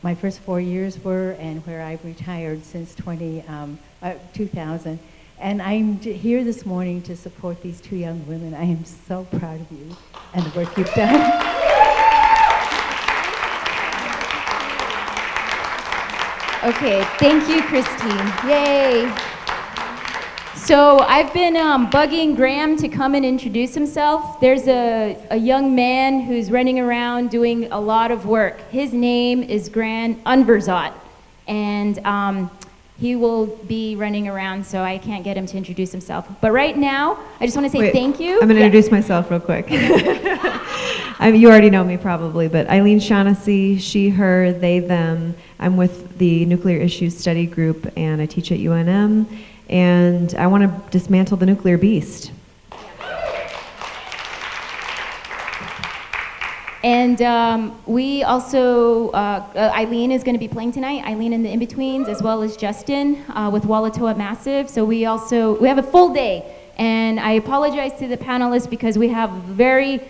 my first 4 years were, and where I've retired since 2000. And I'm here this morning to support these two young women. I am so proud of you and the work you've done. Okay, thank you, Christine. Yay. So I've been bugging Graham to come and introduce himself. There's a young man who's running around doing a lot of work. His name is Gran Unverzot, and he will be running around, so I can't get him to introduce himself. But right now, I just want to say thank you. I'm going to introduce myself real quick. You already know me probably, but Eileen Shaughnessy, she, her, they, them. I'm with the Nuclear Issues Study Group, and I teach at UNM, and I want to dismantle the nuclear beast. And we also, Eileen is going to be playing tonight, Eileen and the In-Betweens, as well as Justin with Walatoa Massive. So we have a full day. And I apologize to the panelists because we have very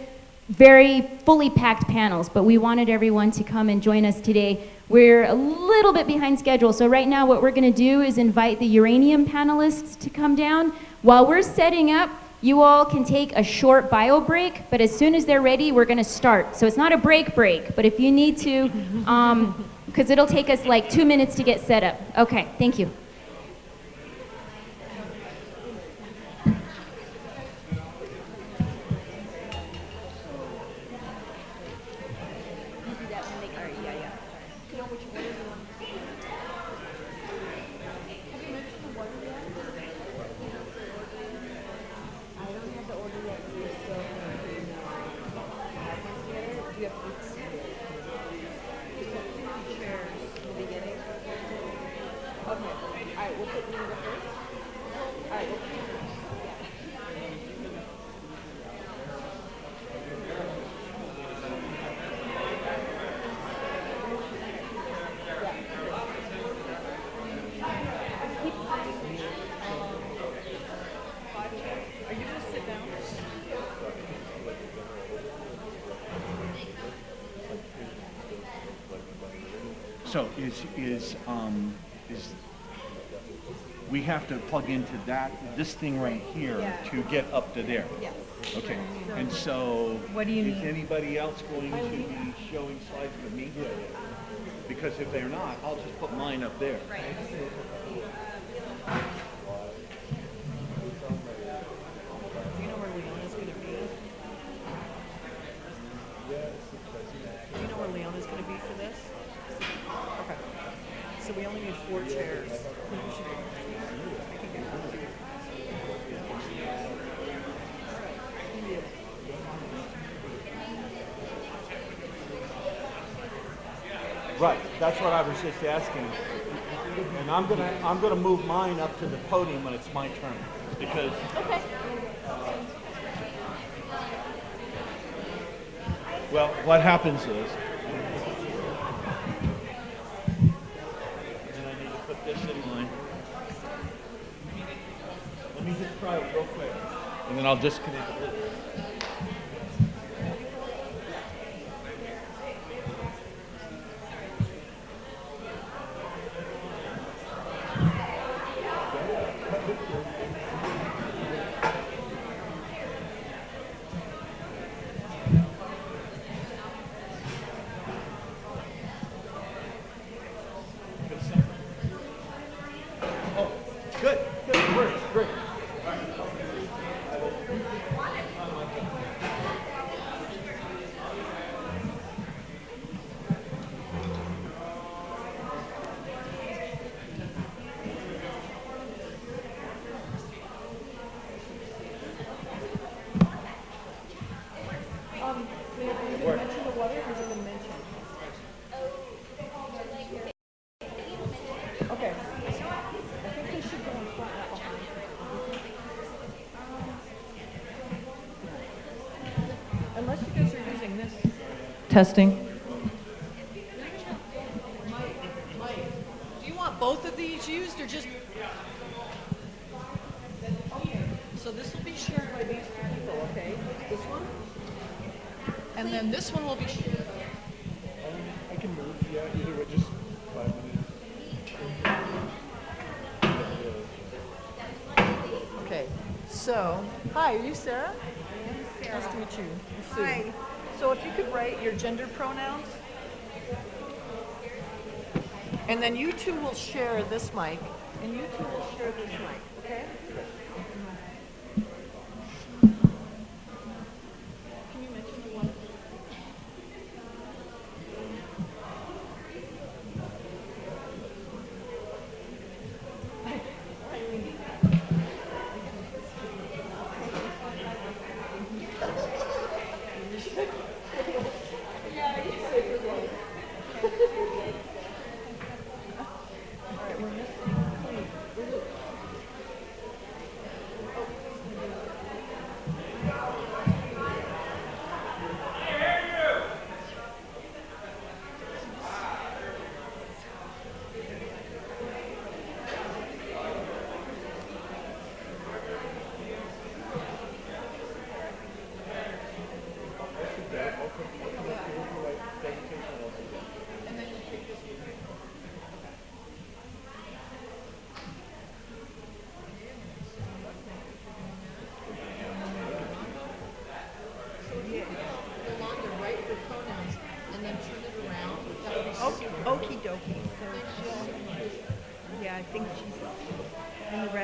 very fully packed panels, but we wanted everyone to come and join us today. We're a little bit behind schedule, so right now what we're going to do is invite the uranium panelists to come down. While we're setting up, you all can take a short bio break, but as soon as they're ready, we're going to start. So it's not a break, but if you need to, because it'll take us like 2 minutes to get set up. Okay, thank you. So we have to plug into this thing right here to get up to there. Yes. Okay. And so What do you is need? anybody else going to be showing slides with me? Because if they're not, I'll just put mine up there. Right. Do you know where Leona's going to be? Do you know where Leona's going to be for this? Okay. So we only need 4 chairs. I can get one of these. Right, that's what I was just asking. And I'm gonna move mine up to the podium when it's my turn, because. Okay. Well, what happens is, and I need to put this in line. Let me just try it real quick, and then I'll disconnect it. Good, it works, great. Did you mention the water, or has it been mentioned? Okay. I think they should go in front, not behind. Unless you guys are using this. Testing. Mike, do you want both of these used, or just? Okay, so this will be shared by these 2 people, okay? This one? And then this one will be shared. I can move, yeah, either way, just 5 minutes. Okay, so, hi, are you Sarah? Sarah. Nice to meet you. I'm Sue. Hi. So if you could write your gender pronouns. And then you two will share this mic, and you two will share this mic, okay? Can you mention the one?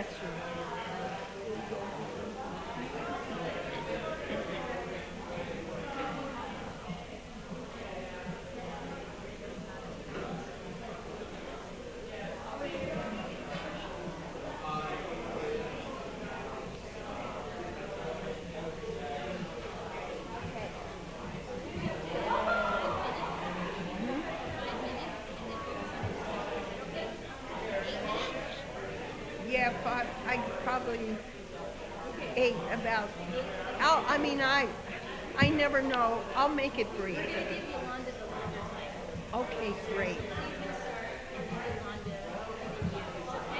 That's true. Yeah, I probably ate about. I never know. I'll make it brief. Okay, great.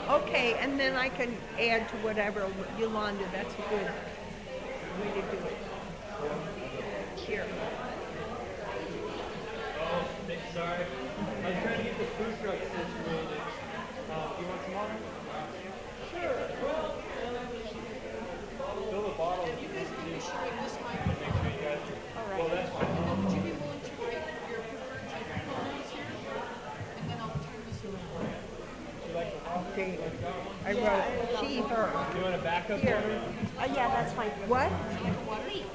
Okay, and then I can add to whatever Yolanda. That's a good way to do it. Here. Oh, sorry. I was trying to get the food truck situated. Do you want some water? Sure. Fill the bottle. You guys can issue it this microphone. Make sure you guys. All right. Well, that's fine. Would you be willing to write your preferred gender pronouns here? And then I'll turn this around. Okay. I wrote she, her. You want a backup Here. water? Yeah, that's fine. What? Wait.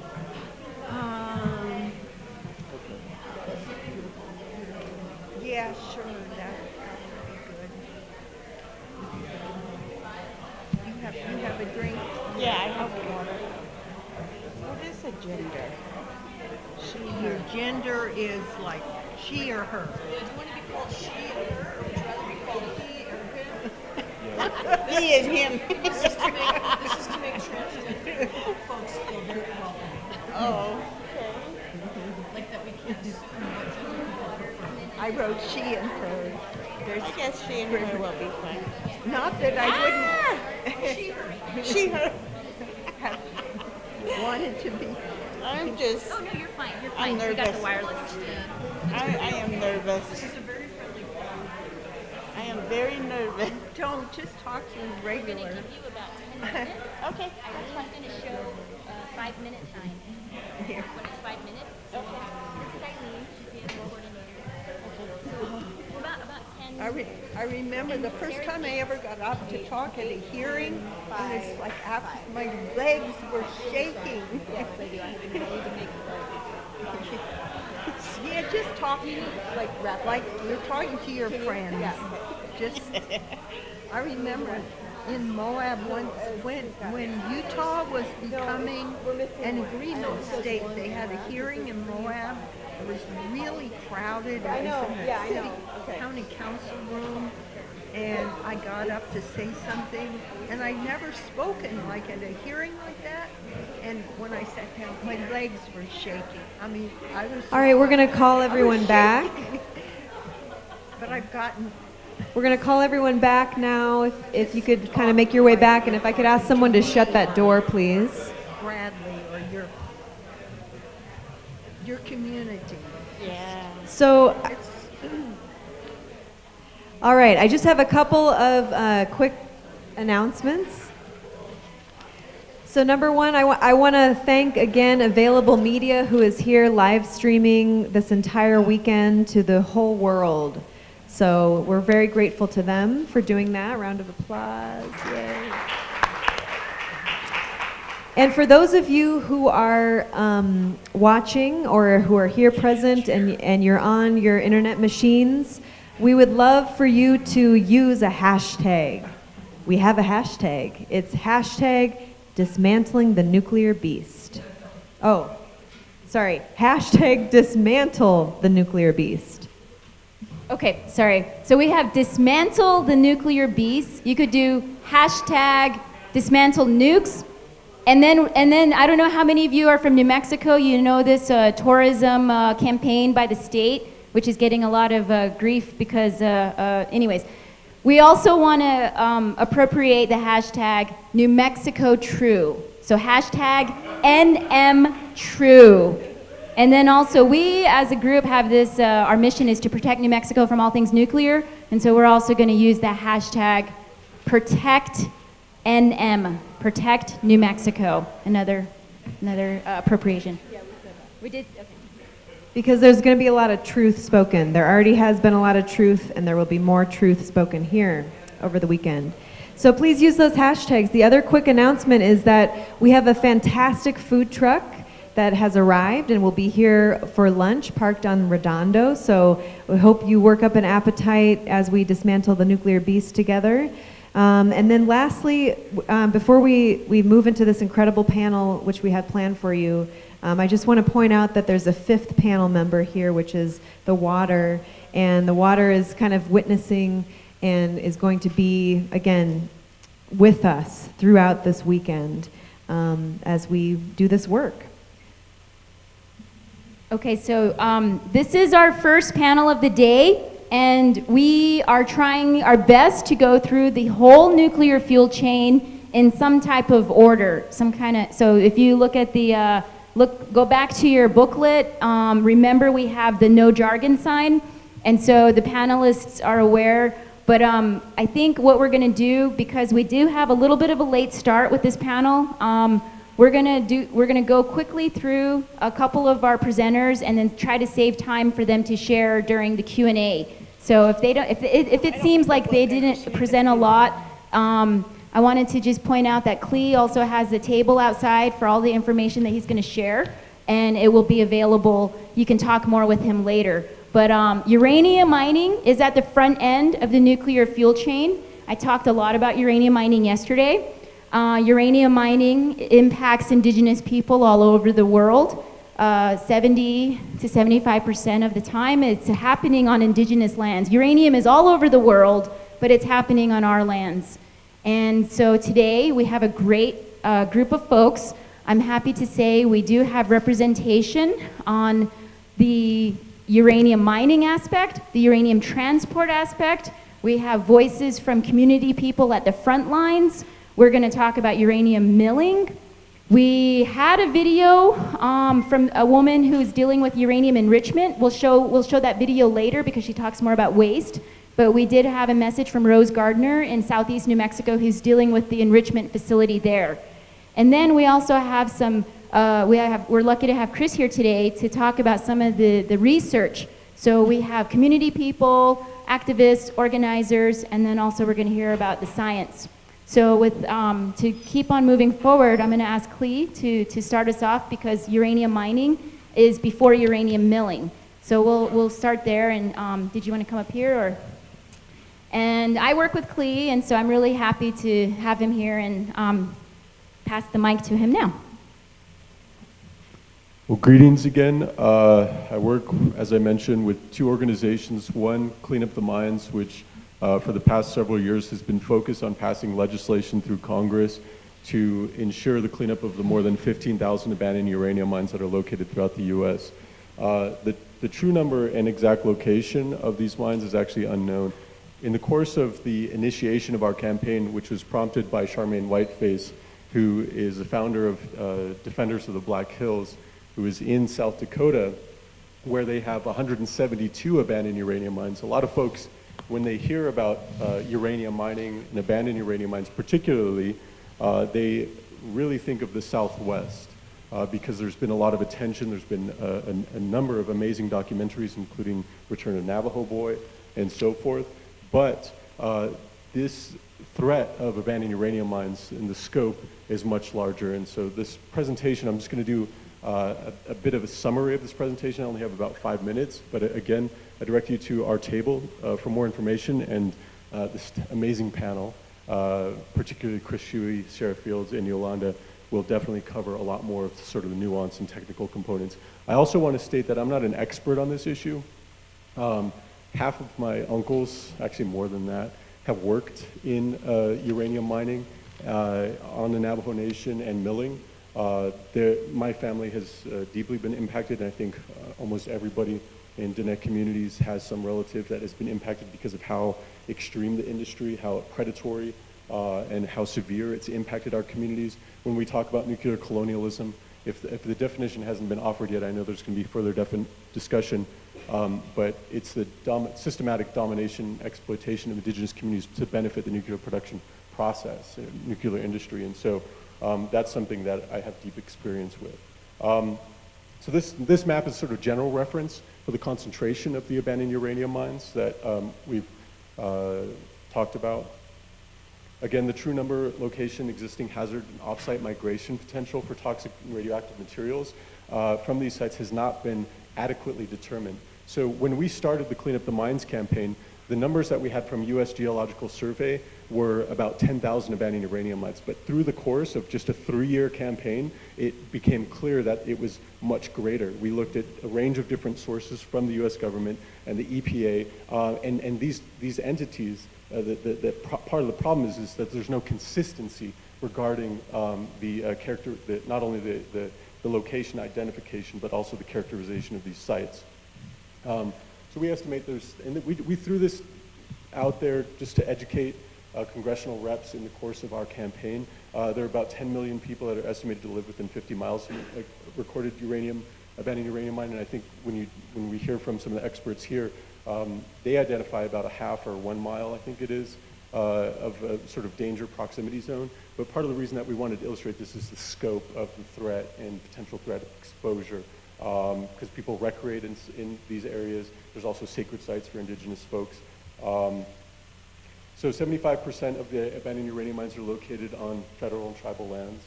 Yeah, sure. That would be good. You have a drink? Yeah, I have water. What is a gender? Your gender is like she or her. Do you want to be called she or her, or would you rather be called he or him? He and him. This is to make transgender folks feel very welcome. Oh. Like that we can't discriminate what gender people prefer. I wrote she and her. I guess she and her will be fine. Not that I wouldn't. She, her. She, her. Wanted to be. I'm just. Oh no, you're fine. You're I'm fine. We got the nervous. wireless. I am nervous. This is a very friendly I am very nervous. Don't just talk to him regular. We're going to give you about 10 minutes. Okay. I'm going to show 5-minute time. Here. When it's 5 minutes, so we'll have Eileen, she's the animal coordinator. About 10. I remember the first time I ever got up to talk at a hearing, and it's like after my legs were shaking. Yes, I do. I have to make Yeah, just talking like you're talking to your friends. Yeah. Just, I remember in Moab once when Utah was becoming an agreement state, they had a hearing in Moab. It was really crowded. I know. It was in the Yeah, I know. city Okay. county council room, and I got up to say something, and I never spoken like at a hearing like that. And when I sat down, my legs were shaking. I mean, I was. All right, we're going to call everyone back. But I've gotten. We're going to call everyone back now. If you could kind of make your way back, and if I could ask someone to shut that door, please. Bradley or your community. Yeah. So, all right, I just have a couple of quick announcements. So number one, I want to thank again Available Media, who is here live streaming this entire weekend to the whole world. So we're very grateful to them for doing that. Round of applause. Yay. And for those of you who are watching or who are here present and you're on your internet machines, we would love for you to use a hashtag. We have a hashtag. It's hashtag Dismantling the Nuclear Beast. Oh, sorry. Hashtag Dismantle the Nuclear Beast. Okay, sorry. So we have Dismantle the Nuclear Beast. You could do hashtag Dismantle Nukes. And then I don't know how many of you are from New Mexico. You know this tourism campaign by the state, which is getting a lot of grief because, anyways. We also want to appropriate the hashtag New Mexico True. So hashtag NM True. And then also we as a group have this, our mission is to protect New Mexico from all things nuclear. And so we're also going to use the hashtag Protect NM, Protect New Mexico. Another appropriation. Yeah, we did. Okay. Because there's going to be a lot of truth spoken. There already has been a lot of truth, and there will be more truth spoken here over the weekend. So please use those hashtags. The other quick announcement is that we have a fantastic food truck that has arrived and will be here for lunch, parked on Redondo. So we hope you work up an appetite as we dismantle the nuclear beast together. And then lastly, before we move into this incredible panel, which we had planned for you, I just want to point out that there's a fifth panel member here, which is the water. And the water is kind of witnessing and is going to be, again, with us throughout this weekend as we do this work. Okay, so this is our first panel of the day, and we are trying our best to go through the whole nuclear fuel chain in some type of order, some kind of. So if you look at the go back to your booklet. Remember, we have the no jargon sign, and so the panelists are aware. But I think what we're going to do, because we do have a little bit of a late start with this panel. We're gonna go quickly through a couple of our presenters and then try to save time for them to share during the Q&A. So if it seems like they didn't present a lot, I wanted to just point out that Clee also has the table outside for all the information that he's gonna share, and it will be available. You can talk more with him later. But uranium mining is at the front end of the nuclear fuel chain. I talked a lot about uranium mining yesterday. Uranium mining impacts indigenous people all over the world. 70 to 75% of the time it's happening on indigenous lands. Uranium is all over the world, but it's happening on our lands. And so today we have a great group of folks. I'm happy to say we do have representation on the uranium mining aspect, the uranium transport aspect. We have voices from community people at the front lines. We're going to talk about uranium milling. We had a video from a woman who's dealing with uranium enrichment. We'll show that video later because she talks more about waste. But we did have a message from Rose Gardner in southeast New Mexico who's dealing with the enrichment facility there. And then we also have some, we're lucky to have Chris here today to talk about some of the research. So we have community people, activists, organizers, and then also we're going to hear about the science. So to keep on moving forward, I'm going to ask Clee to start us off because uranium mining is before uranium milling. So we'll start there. And did you want to come up here or? And I work with Clee, and so I'm really happy to have him here and pass the mic to him now. Well, greetings again. I work, as I mentioned, with two organizations. One, Clean Up the Mines, which for the past several years has been focused on passing legislation through Congress to ensure the cleanup of the more than 15,000 abandoned uranium mines that are located throughout the U.S. The true number and exact location of these mines is actually unknown. In the course of the initiation of our campaign, which was prompted by Charmaine Whiteface, who is the founder of Defenders of the Black Hills, who is in South Dakota, where they have 172 abandoned uranium mines. A lot of folks, when they hear about uranium mining and abandoned uranium mines particularly, they really think of the Southwest because there's been a lot of attention. There's been a number of amazing documentaries, including Return of Navajo Boy and so forth. But this threat of abandoned uranium mines in the scope is much larger. And so this presentation, I'm just going to do a bit of a summary of this presentation. I only have about 5 minutes, but again, I direct you to our table for more information and this amazing panel, particularly Chris Shuey, Sarah Fields, and Yolanda will definitely cover a lot more of sort of the nuance and technical components. I also want to state that I'm not an expert on this issue. Half of my uncles, actually more than that, have worked in uranium mining on the Navajo Nation and milling. My family has deeply been impacted, and I think almost everybody in Diné communities has some relative that has been impacted because of how extreme the industry, how predatory, and how severe it's impacted our communities. When we talk about nuclear colonialism, if the definition hasn't been offered yet, I know there's going to be further discussion, but it's the systematic domination, exploitation of indigenous communities to benefit the nuclear production process, nuclear industry, and so that's something that I have deep experience with. So this map is sort of general reference for the concentration of the abandoned uranium mines that we've talked about. Again, the true number, location, existing hazard, and off-site migration potential for toxic and radioactive materials from these sites has not been adequately determined. So when we started the Clean Up the Mines campaign, the numbers that we had from U.S. Geological Survey were about 10,000 abandoned uranium mines. But through the course of just a 3-year campaign, it became clear that it was much greater. We looked at a range of different sources from the U.S. government and the EPA, and these entities, part of the problem is that there's no consistency regarding not only the location identification, but also the characterization of these sites. So we estimate we threw this out there just to educate congressional reps in the course of our campaign. There are about 10 million people that are estimated to live within 50 miles of a recorded abandoned uranium mine, and I think when we hear from some of the experts here, they identify about a half or 1 mile, I think it is, of a sort of danger proximity zone. But part of the reason that we wanted to illustrate this is the scope of the threat and potential threat exposure, because people recreate in these areas. There's also sacred sites for indigenous folks. So 75% of the abandoned uranium mines are located on federal and tribal lands.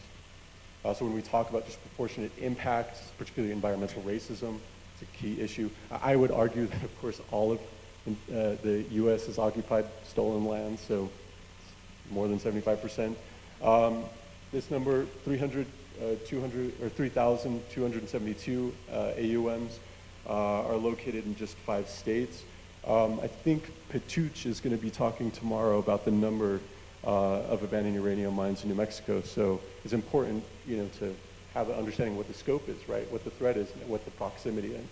So when we talk about disproportionate impacts, particularly environmental racism, it's a key issue. I would argue that, of course, all of the U.S. has occupied stolen land, so more than 75%. This number, 3,272 AUMs are located in just 5 states. I think Patuch is going to be talking tomorrow about the number of abandoned uranium mines in New Mexico. So it's important, to have an understanding what the scope is, right? What the threat is, and what the proximity is.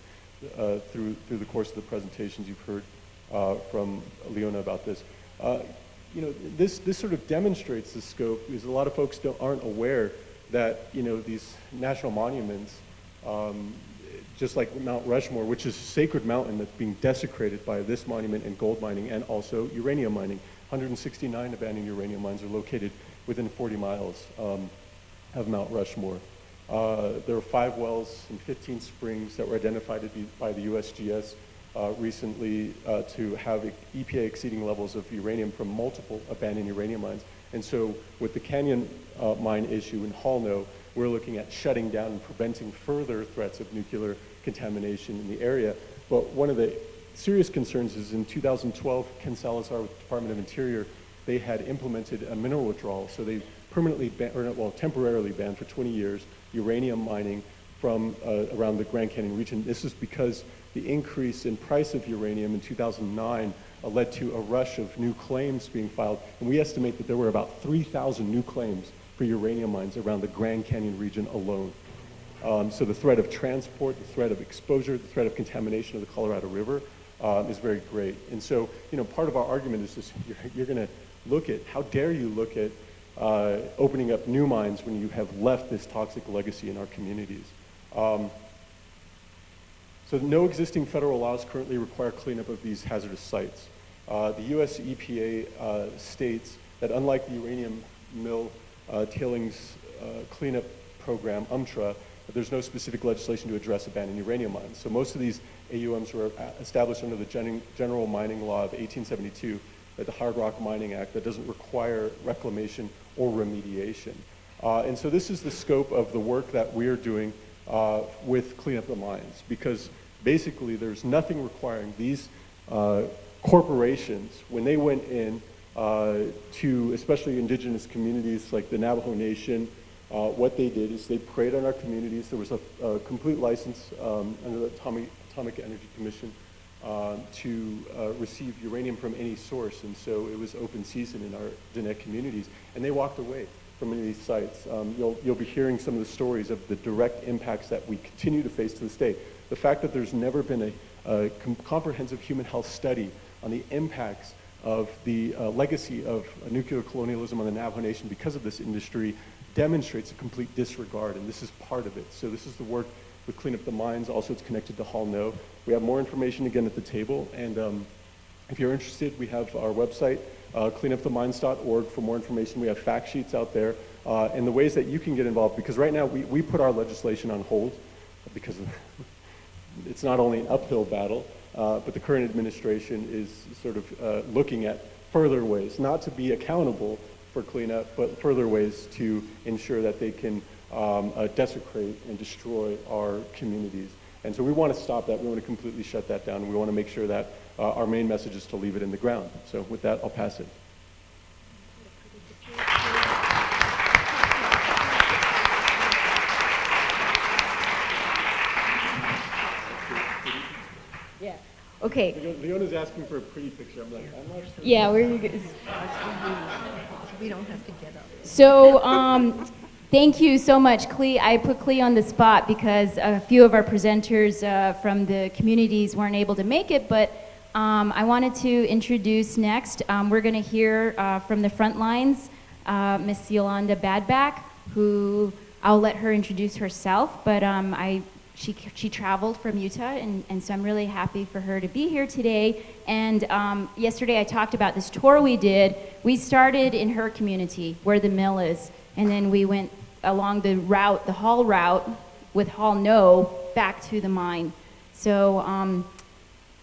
Through the course of the presentations you've heard from Leona about this. This sort of demonstrates the scope, because a lot of folks aren't aware that these national monuments, just like Mount Rushmore, which is a sacred mountain that's being desecrated by this monument and gold mining and also uranium mining. 169 abandoned uranium mines are located within 40 miles of Mount Rushmore. There are 5 wells and 15 springs that were identified by the USGS recently to have EPA exceeding levels of uranium from multiple abandoned uranium mines. And so with the Canyon mine issue in Hallno, we're looking at shutting down and preventing further threats of nuclear contamination in the area. But one of the serious concerns is in 2012, Ken Salazar with the Department of Interior, they had implemented a mineral withdrawal. So they temporarily banned for 20 years uranium mining from around the Grand Canyon region. This is because the increase in price of uranium in 2009 led to a rush of new claims being filed. And we estimate that there were about 3,000 new claims for uranium mines around the Grand Canyon region alone. So the threat of transport, the threat of exposure, the threat of contamination of the Colorado River is very great. And so, part of our argument is this: you're going to look at, how dare you look at opening up new mines when you have left this toxic legacy in our communities. So no existing federal laws currently require cleanup of these hazardous sites. The US EPA states that unlike the uranium mill tailings cleanup program, UMTRA, there's no specific legislation to address abandoned uranium mines. So most of these AUMs were established under the General Mining Law of 1872, the Hard Rock Mining Act, that doesn't require reclamation or remediation. And so this is the scope of the work that we're doing with Clean Up the Mines, because basically there's nothing requiring these corporations, when they went in to especially indigenous communities like the Navajo Nation, what they did is they preyed on our communities. There was a complete license under the Atomic Energy Commission to receive uranium from any source, and so it was open season in our Diné communities, and they walked away from many of these sites. You'll be hearing some of the stories of the direct impacts that we continue to face to this day. The fact that there's never been a comprehensive human health study on the impacts of the legacy of nuclear colonialism on the Navajo Nation because of this industry demonstrates a complete disregard, and this is part of it. So this is the work with Clean Up the Mines. Also, it's connected to Hallno. We have more information again at the table, and if you're interested, we have our website, cleanupthemines.org, for more information. We have fact sheets out there, and the ways that you can get involved, because right now we put our legislation on hold because it's not only an uphill battle, but the current administration is sort of looking at further ways, not to be accountable for cleanup, but further ways to ensure that they can desecrate and destroy our communities. And so we want to stop that. We want to completely shut that down. We want to make sure that our main message is to leave it in the ground. So with that, I'll pass it. Yeah. Okay. Leona's asking for a pretty picture. I'm like, I'm not sure. Yeah, where you We don't have to get up. So, thank you so much, Clee. I put Clee on the spot because a few of our presenters from the communities weren't able to make it, but I wanted to introduce next. We're going to hear from the front lines, Miss Yolanda Badback, who I'll let her introduce herself, but she traveled from Utah, and so I'm really happy for her to be here today. And yesterday I talked about this tour we did. We started in her community, where the mill is, and then we went along the route, the Hall route, with Hall No, back to the mine. So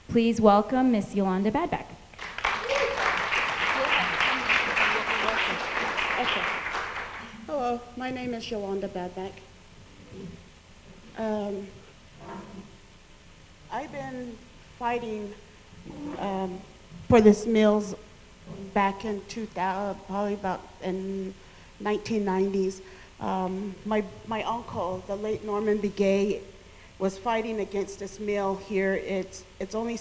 please welcome Miss Yolanda Badback. Okay. Hello, my name is Yolanda Badback. I've been fighting for this mills back in 2000, probably about in 1990s. My uncle, the late Norman Begay, was fighting against this mill here. It's only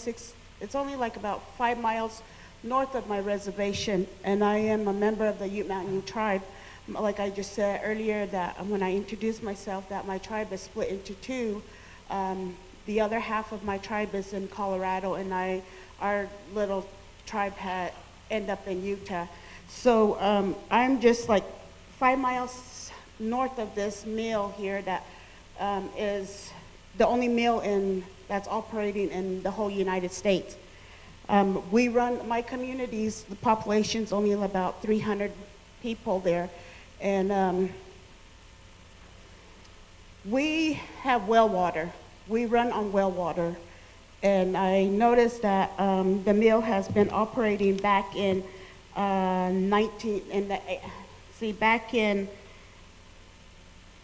like about 5 miles north of my reservation, and I am a member of the Ute Mountain tribe. Like I just said earlier, that when I introduced myself, that my tribe is split into two. The other half of my tribe is in Colorado, and our little tribe had end up in Utah. So I'm just like 5 miles north of this mill here that is the only mill that's operating in the whole United States. We run my communities. The population's only about 300 people there. And we have well water. We run on well water. And I noticed that the mill has been operating back in back in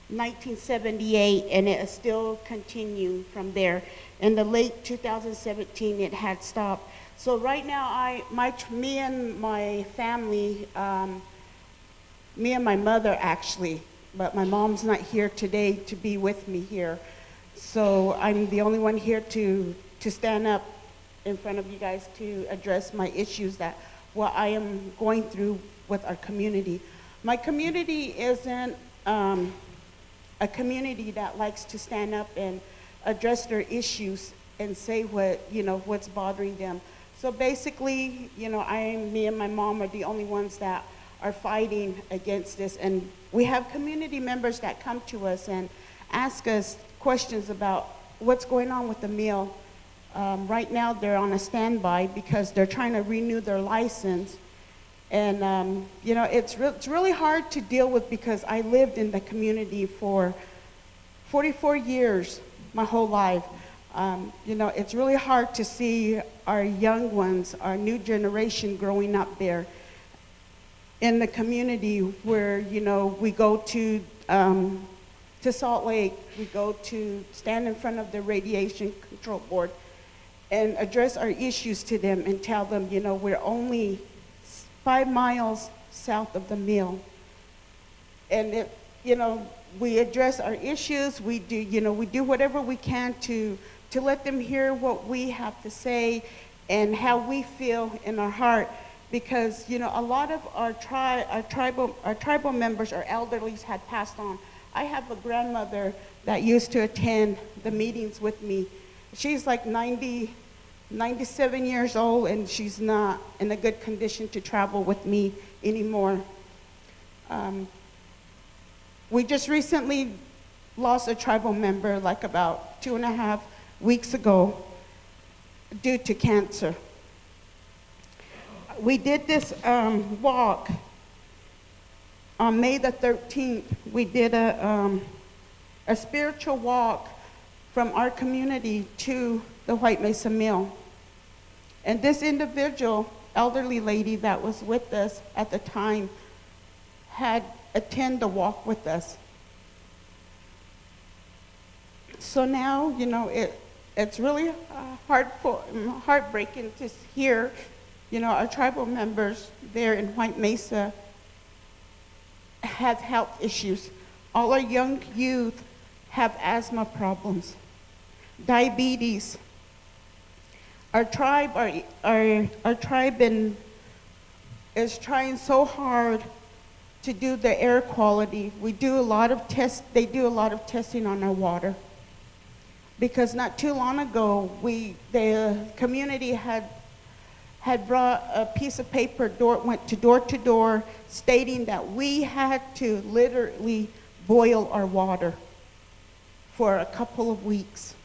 1978, and it is still continuing from there. In the late 2017, it had stopped. So right now, me and my family, me and my mother actually, but my mom's not here today to be with me here. So I'm the only one here to stand up in front of you guys to address my issues, that what I am going through with our community. My community isn't a community that likes to stand up and address their issues and say what's bothering them. So basically, me and my mom are the only ones that are fighting against this. And we have community members that come to us and ask us questions about what's going on with the mill. Right now, they're on a standby because they're trying to renew their license. And, it's really hard to deal with because I lived in the community for 44 years, my whole life. It's really hard to see our young ones, our new generation growing up there in the community where, we go to Salt Lake, we go to stand in front of the radiation control board and address our issues to them and tell them, we're only 5 miles south of the mill. And we address our issues, we do whatever we can to let them hear what we have to say and how we feel in our heart. Because a lot of our tribal members, our elderlies, had passed on. I have a grandmother that used to attend the meetings with me. She's like 97 years old, and she's not in a good condition to travel with me anymore. We just recently lost a tribal member, like about 2.5 weeks ago, due to cancer. We did this walk on May the 13th. We did a spiritual walk from our community to the White Mesa Mill. And this individual, elderly lady that was with us at the time, had attend the walk with us. So now, you know, it's really heartbreaking to hear, you know, our tribal members there in White Mesa have health issues. All our young youth have asthma problems, diabetes. Our tribe is trying so hard to do the air quality. We do a lot of they do a lot of testing on our water. Because not too long ago, the community had brought a piece of paper, went door to door, stating that we had to literally boil our water for a couple of weeks.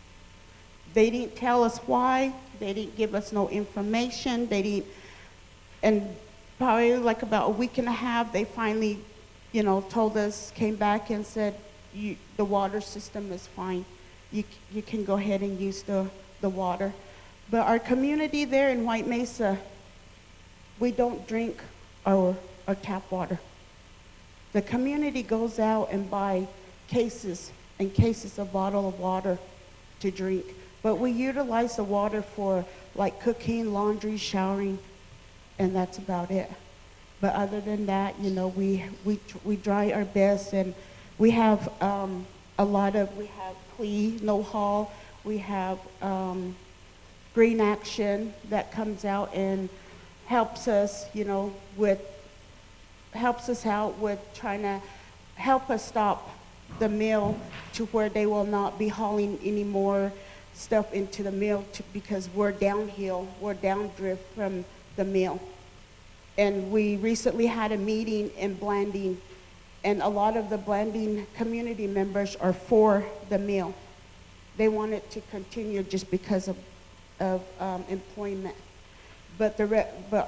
They didn't tell us why. They didn't give us no information. And probably like about a week and a half, they finally, you know, told us, came back and said, the water system is fine. You can go ahead and use the water. But our community there in White Mesa, we don't drink our tap water. The community goes out and buy cases and cases of bottle of water to drink. But we utilize the water for like cooking, laundry, showering, and that's about it. But other than that, you know, we try our best, and we have we have CLE, No Hall, we have Green Action that comes out and helps us, you know, helps us out with trying to help us stop the mill to where they will not be hauling any more stuff into the mill because we're downhill, we're downdrift from the mill. And we recently had a meeting in Blanding, and a lot of the Blanding community members are for the mill. They want it to continue just because of employment. But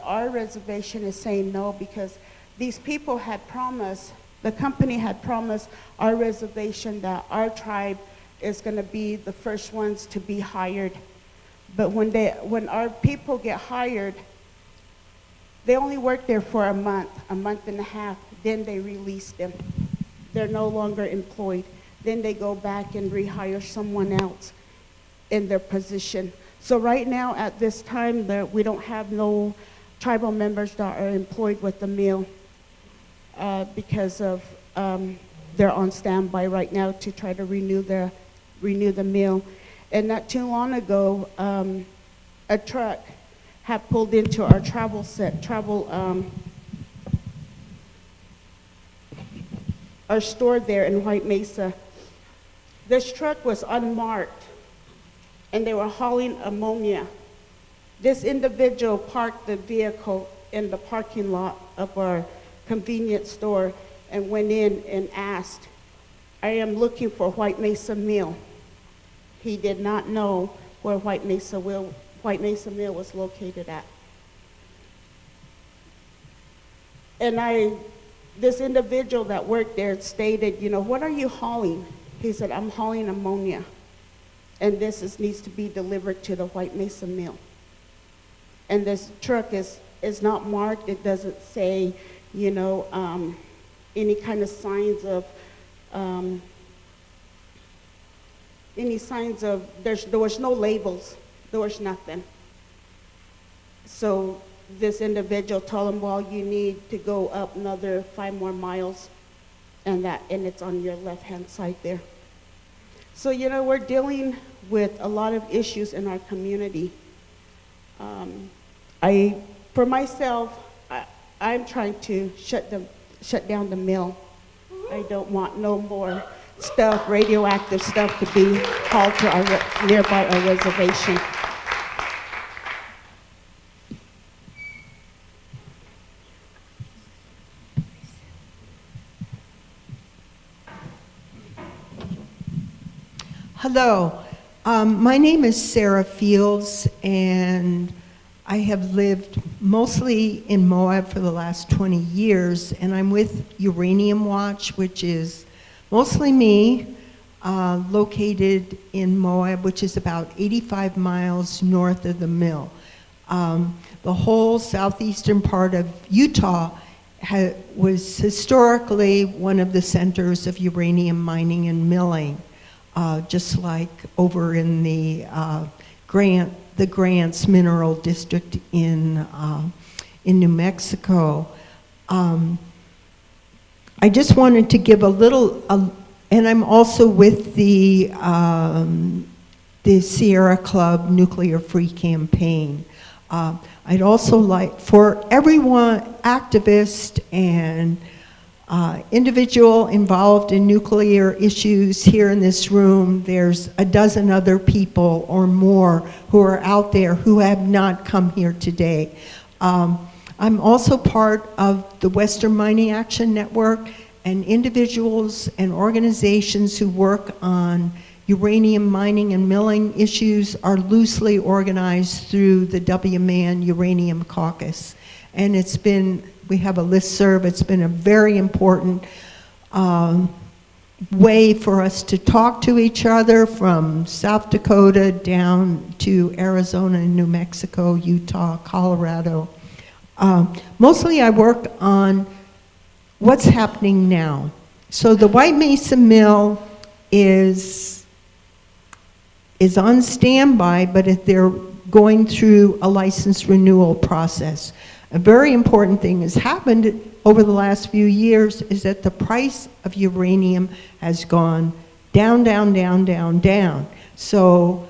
our reservation is saying no, because these people had promised, the company had promised our reservation that our tribe is going to be the first ones to be hired. But when our people get hired, they only work there for a month and a half, then they release them. They're no longer employed. Then they go back and rehire someone else in their position. So right now at this time, we don't have no tribal members that are employed with the mill because of they're on standby right now to try to renew the mill. And not too long ago, a truck had pulled into our our store there in White Mesa. This truck was unmarked, and they were hauling ammonia. This individual parked the vehicle in the parking lot of our convenience store and went in and asked, "I am looking for White Mesa Mill." He did not know where White Mesa Mill was located at. And this individual that worked there stated, you know, "What are you hauling?" He said, "I'm hauling ammonia, and this needs to be delivered to the White Mesa Mill." And this truck is not marked. It doesn't say, you know, any kind of signs of, there was no labels. There was nothing. So this individual told him, "Well, you need to go up another 5 more miles, and it's on your left-hand side there." So, you know, we're dealing with a lot of issues in our community. For myself, I'm trying to shut down the mill. I don't want no more stuff, radioactive stuff, to be hauled to nearby our reservation. Hello, my name is Sarah Fields, and I have lived mostly in Moab for the last 20 years, and I'm with Uranium Watch, which is mostly me, located in Moab, which is about 85 miles north of the mill. The whole southeastern part of Utah was historically one of the centers of uranium mining and milling, just like over in the Grants Mineral District in New Mexico. I just wanted to give a little, and I'm also with the Sierra Club Nuclear Free Campaign. I'd also like, for everyone, activist and individual involved in nuclear issues here in this room, there's a dozen other people or more who are out there who have not come here today. I'm also part of the Western Mining Action Network, and individuals and organizations who work on uranium mining and milling issues are loosely organized through the WMAN Uranium Caucus. And it's been, we have a listserv, it's been a very important way for us to talk to each other from South Dakota down to Arizona and New Mexico, Utah, Colorado. Mostly I work on what's happening now. So the White Mesa Mill is on standby, but they're going through a license renewal process. A very important thing has happened over the last few years is that the price of uranium has gone down, down, down, down, down. So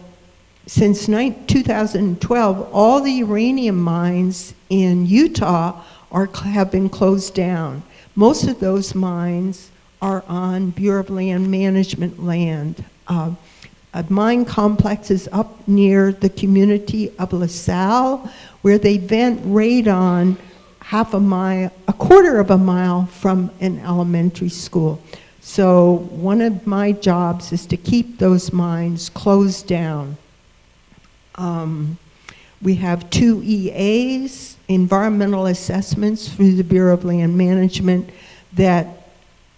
since 2012, all the uranium mines in Utah have been closed down. Most of those mines are on Bureau of Land Management land. A mine complex is up near the community of LaSalle, where they vent radon a quarter of a mile from an elementary school. So one of my jobs is to keep those mines closed down. We have 2 EAs, environmental assessments through the Bureau of Land Management, that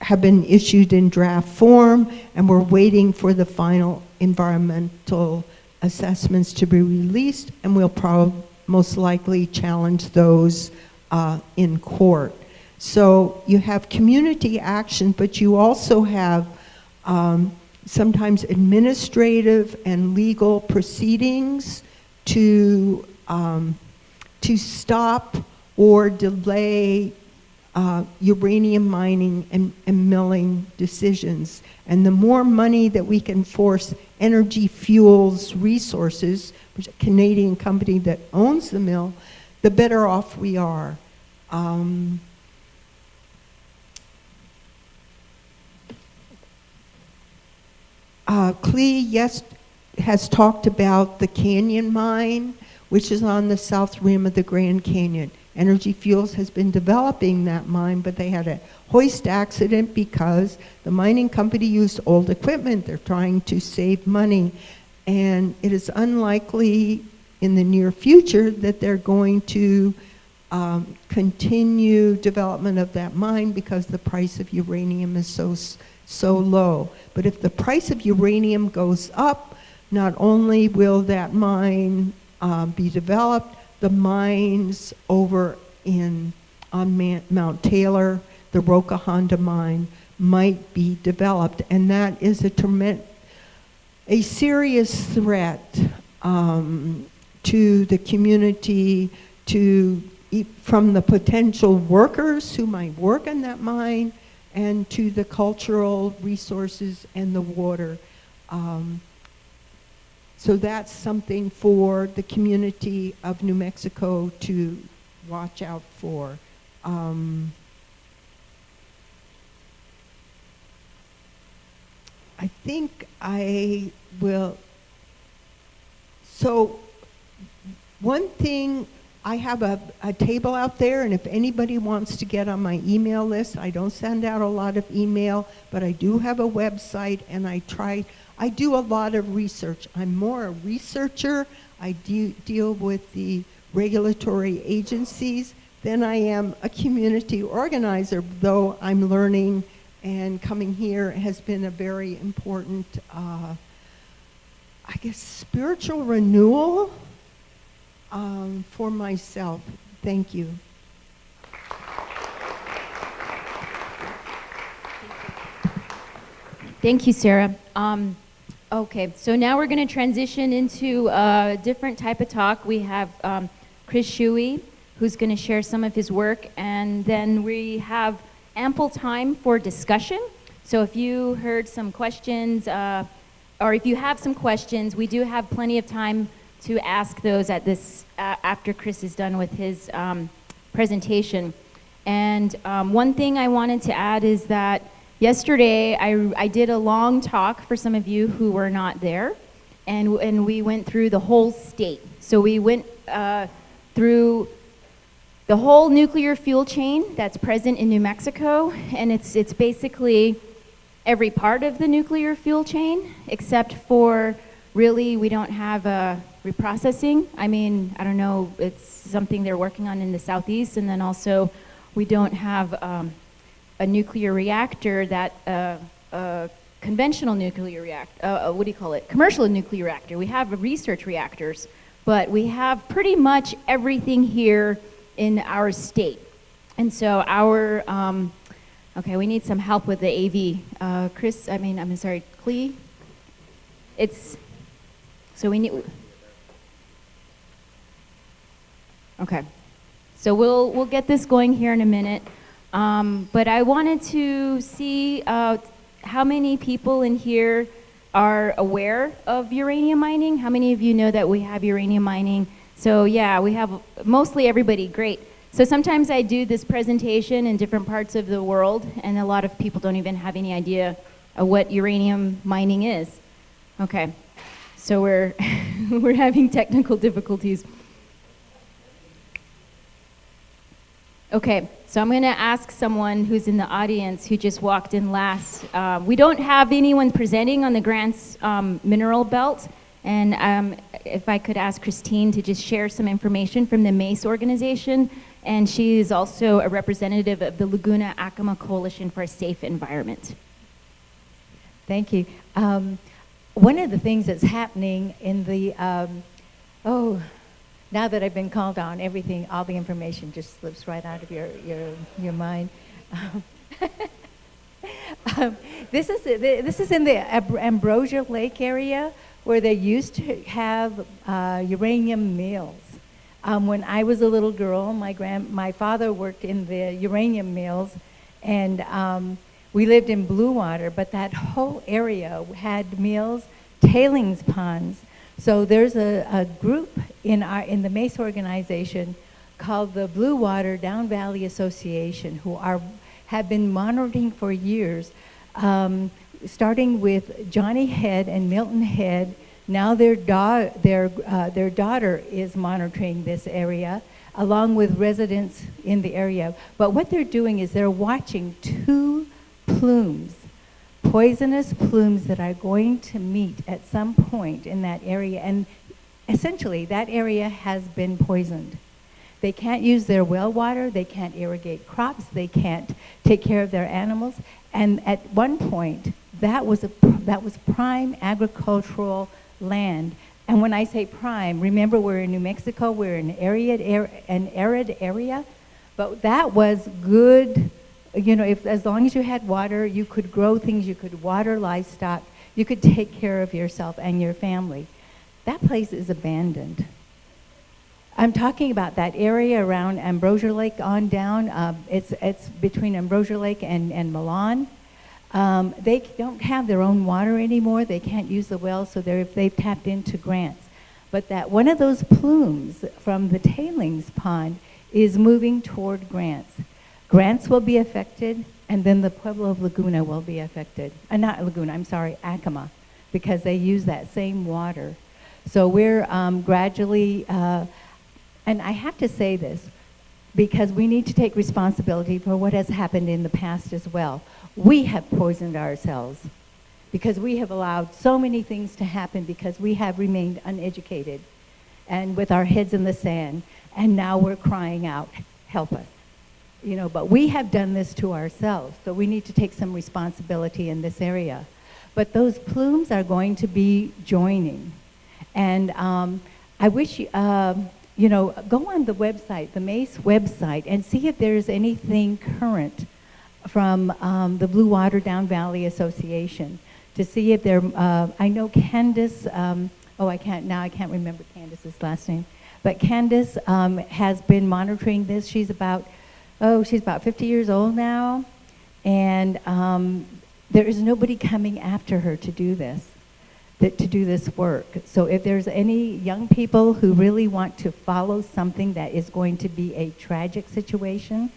have been issued in draft form, and we're waiting for the final environmental assessments to be released, and we'll most likely challenge those in court. So you have community action, but you also have sometimes administrative and legal proceedings to stop or delay uranium mining and milling decisions. And the more money that we can force Energy Fuels Resources, which is a Canadian company that owns the mill, the better off we are. Clee, yes, has talked about the Canyon mine, which is on the south rim of the Grand Canyon. Energy Fuels has been developing that mine, but they had a hoist accident because the mining company used old equipment. They're trying to save money, and it is unlikely in the near future that they're going to continue development of that mine because the price of uranium is so low. But if the price of uranium goes up, not only will that mine be developed, the mines over on Mount Taylor, the Roca Honda mine, might be developed, and that is a serious threat to the community, from the potential workers who might work in that mine, and to the cultural resources and the water. So that's something for the community of New Mexico to watch out for. I think I will. So one thing, I have a table out there, and if anybody wants to get on my email list, I don't send out a lot of email, but I do have a website, and I do a lot of research. I'm more a researcher. I deal with the regulatory agencies than I am a community organizer, though I'm learning, and coming here has been a very important, I guess, spiritual renewal for myself. Thank you. Thank you, Sarah. Okay, so now we're going to transition into a different type of talk. We have Chris Shuey, who's going to share some of his work, and then we have ample time for discussion. So if you heard some questions, or if you have some questions, we do have plenty of time to ask those at this after Chris is done with his presentation. And one thing I wanted to add is that yesterday I did a long talk for some of you who were not there, and we went through the whole state. So we went through the whole nuclear fuel chain that's present in New Mexico, and it's basically every part of the nuclear fuel chain, except for really we don't have reprocessing. I mean, I don't know, it's something they're working on in the southeast, and then also we don't have a nuclear reactor that, conventional nuclear reactor, what do you call it? Commercial nuclear reactor. We have research reactors, but we have pretty much everything here in our state. And so our, okay, we need some help with the AV. Chris, I'm sorry, Clee? So we need, okay. So we'll get this going here in a minute. But I wanted to see how many people in here are aware of uranium mining. How many of you know that we have uranium mining? So yeah, we have mostly everybody, great. So sometimes I do this presentation in different parts of the world, and a lot of people don't even have any idea of what uranium mining is. Okay, so we're we're having technical difficulties. Okay, so I'm going to ask someone who's in the audience who just walked in last. We don't have anyone presenting on the Grants Mineral Belt, and if I could ask Christine to just share some information from the MACE organization, and she is also a representative of the Laguna Acoma Coalition for a Safe Environment. Thank you. One of the things that's happening in the, now that I've been called on, everything, all the information just slips right out of your mind. This is in the Ambrosia Lake area where they used to have uranium mills. When I was a little girl, my father worked in the uranium mills, and we lived in Blue Water, but that whole area had mills, tailings ponds. So there's a group in the MACE organization called the Blue Water Down Valley Association, who have been monitoring for years, starting with Johnny Head and Milton Head. Now their daughter is monitoring this area, along with residents in the area. But what they're doing is they're watching two plumes, poisonous plumes that are going to meet at some point in that area, and essentially that area has been poisoned. They can't use their well water, they can't irrigate crops, they can't take care of their animals, and at one point that was prime agricultural land. And when I say prime, remember we're in New Mexico, we're in an arid area, but that was good. You know, as long as you had water, you could grow things, you could water livestock, you could take care of yourself and your family. That place is abandoned. I'm talking about that area around Ambrosia Lake on down. It's between Ambrosia Lake and Milan. They don't have their own water anymore. They can't use the wells, so they've tapped into grants. But that one of those plumes from the tailings pond is moving toward grants. Grants will be affected, and then the Pueblo of Laguna will be affected. Not Laguna, I'm sorry, Acoma, because they use that same water. So we're gradually, and I have to say this, because we need to take responsibility for what has happened in the past as well. We have poisoned ourselves because we have allowed so many things to happen because we have remained uneducated and with our heads in the sand, and now we're crying out, help us. You know, but we have done this to ourselves, so we need to take some responsibility in this area. But those plumes are going to be joining. And I wish, you know, go on the website, the MACE website, and see if there's anything current from the Blue Water Down Valley Association. to see if they're, I know Candace, I can't remember Candace's last name, but Candace has been monitoring this. She's about 50 years old now, and there is nobody coming after her to do this. To do this work. So if there's any young people who really want to follow something that is going to be a tragic situation,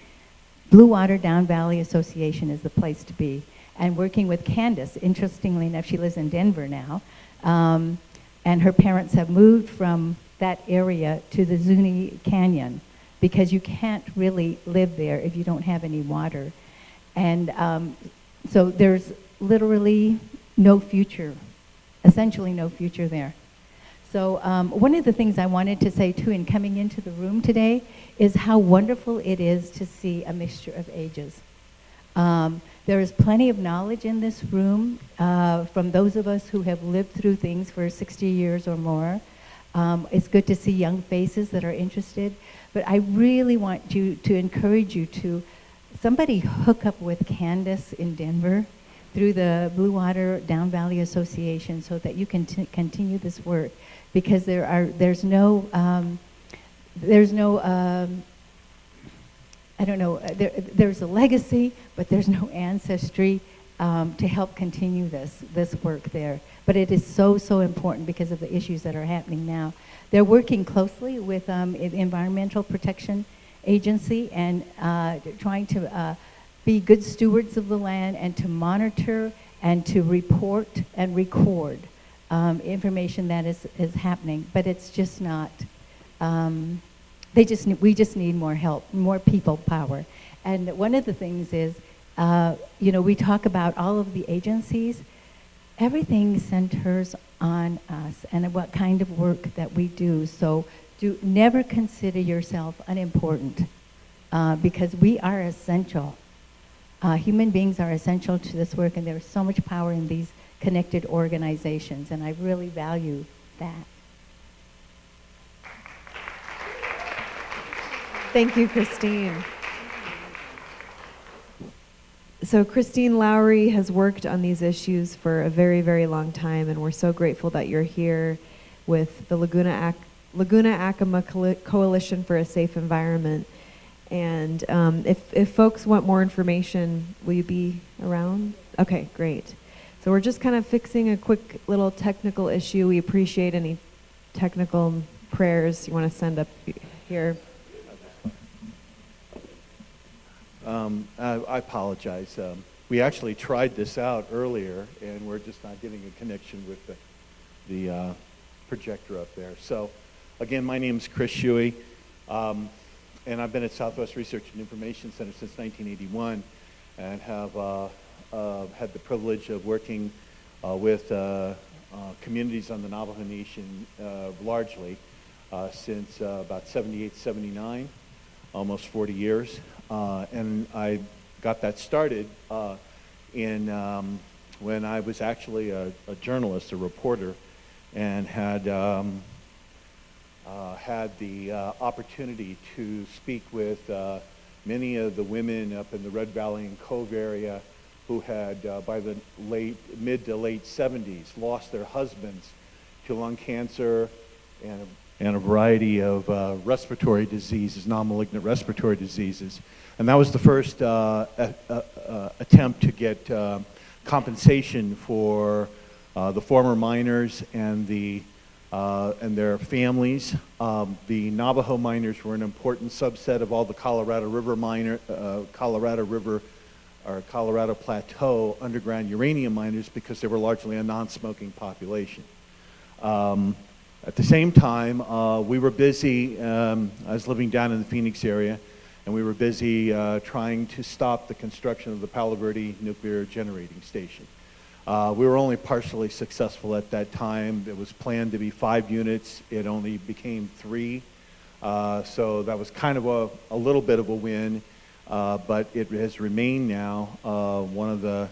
Blue Water Down Valley Association is the place to be. And working with Candace, interestingly enough, she lives in Denver now, and her parents have moved from that area to the Zuni Canyon because you can't really live there if you don't have any water. And so there's literally no future, essentially no future there. So one of the things I wanted to say too in coming into the room today is how wonderful it is to see a mixture of ages. There is plenty of knowledge in this room from those of us who have lived through things for 60 years or more. It's good to see young faces that are interested, but I really want to encourage you to, somebody hook up with Candace in Denver through the Blue Water Down Valley Association so that you can continue this work, because there's no there's a legacy, but there's no ancestry to help continue this work there. But it is so important because of the issues that are happening now. They're working closely with the Environmental Protection Agency and trying to be good stewards of the land and to monitor and to report and record information that is happening. But it's just not, we just need more help, more people power. And one of the things is, we talk about all of the agencies. Everything centers on us and what kind of work that we do. So never consider yourself unimportant because we are essential. Human beings are essential to this work, and there's so much power in these connected organizations, and I really value that. Thank you, Christine. So Christine Lowry has worked on these issues for a very, very long time, and we're so grateful that you're here with the Laguna Acoma Coalition for a Safe Environment. And if folks want more information, will you be around? Okay, great. So we're just kind of fixing a quick little technical issue. We appreciate any technical prayers you want to send up here. I apologize. We actually tried this out earlier, and we're just not getting a connection with the projector up there. So, again, my name is Chris Shuey, and I've been at Southwest Research and Information Center since 1981, and have had the privilege of working with communities on the Navajo Nation largely since about 78, 79, almost 40 years. And I got that started when I was actually a journalist, a reporter, and had the opportunity to speak with many of the women up in the Red Valley and Cove area who had, by the mid to late 70s, lost their husbands to lung cancer and a variety of respiratory diseases, non-malignant respiratory diseases. And that was the first attempt to get compensation for the former miners and their families. The Navajo miners were an important subset of all the Colorado Plateau underground uranium miners because they were largely a non-smoking population. At the same time, we were busy, I was living down in the Phoenix area, and we were busy trying to stop the construction of the Palo Verde nuclear generating station. We were only partially successful at that time. It was planned to be 5 units. It only became 3. So that was kind of a little bit of a win, but it has remained now one of the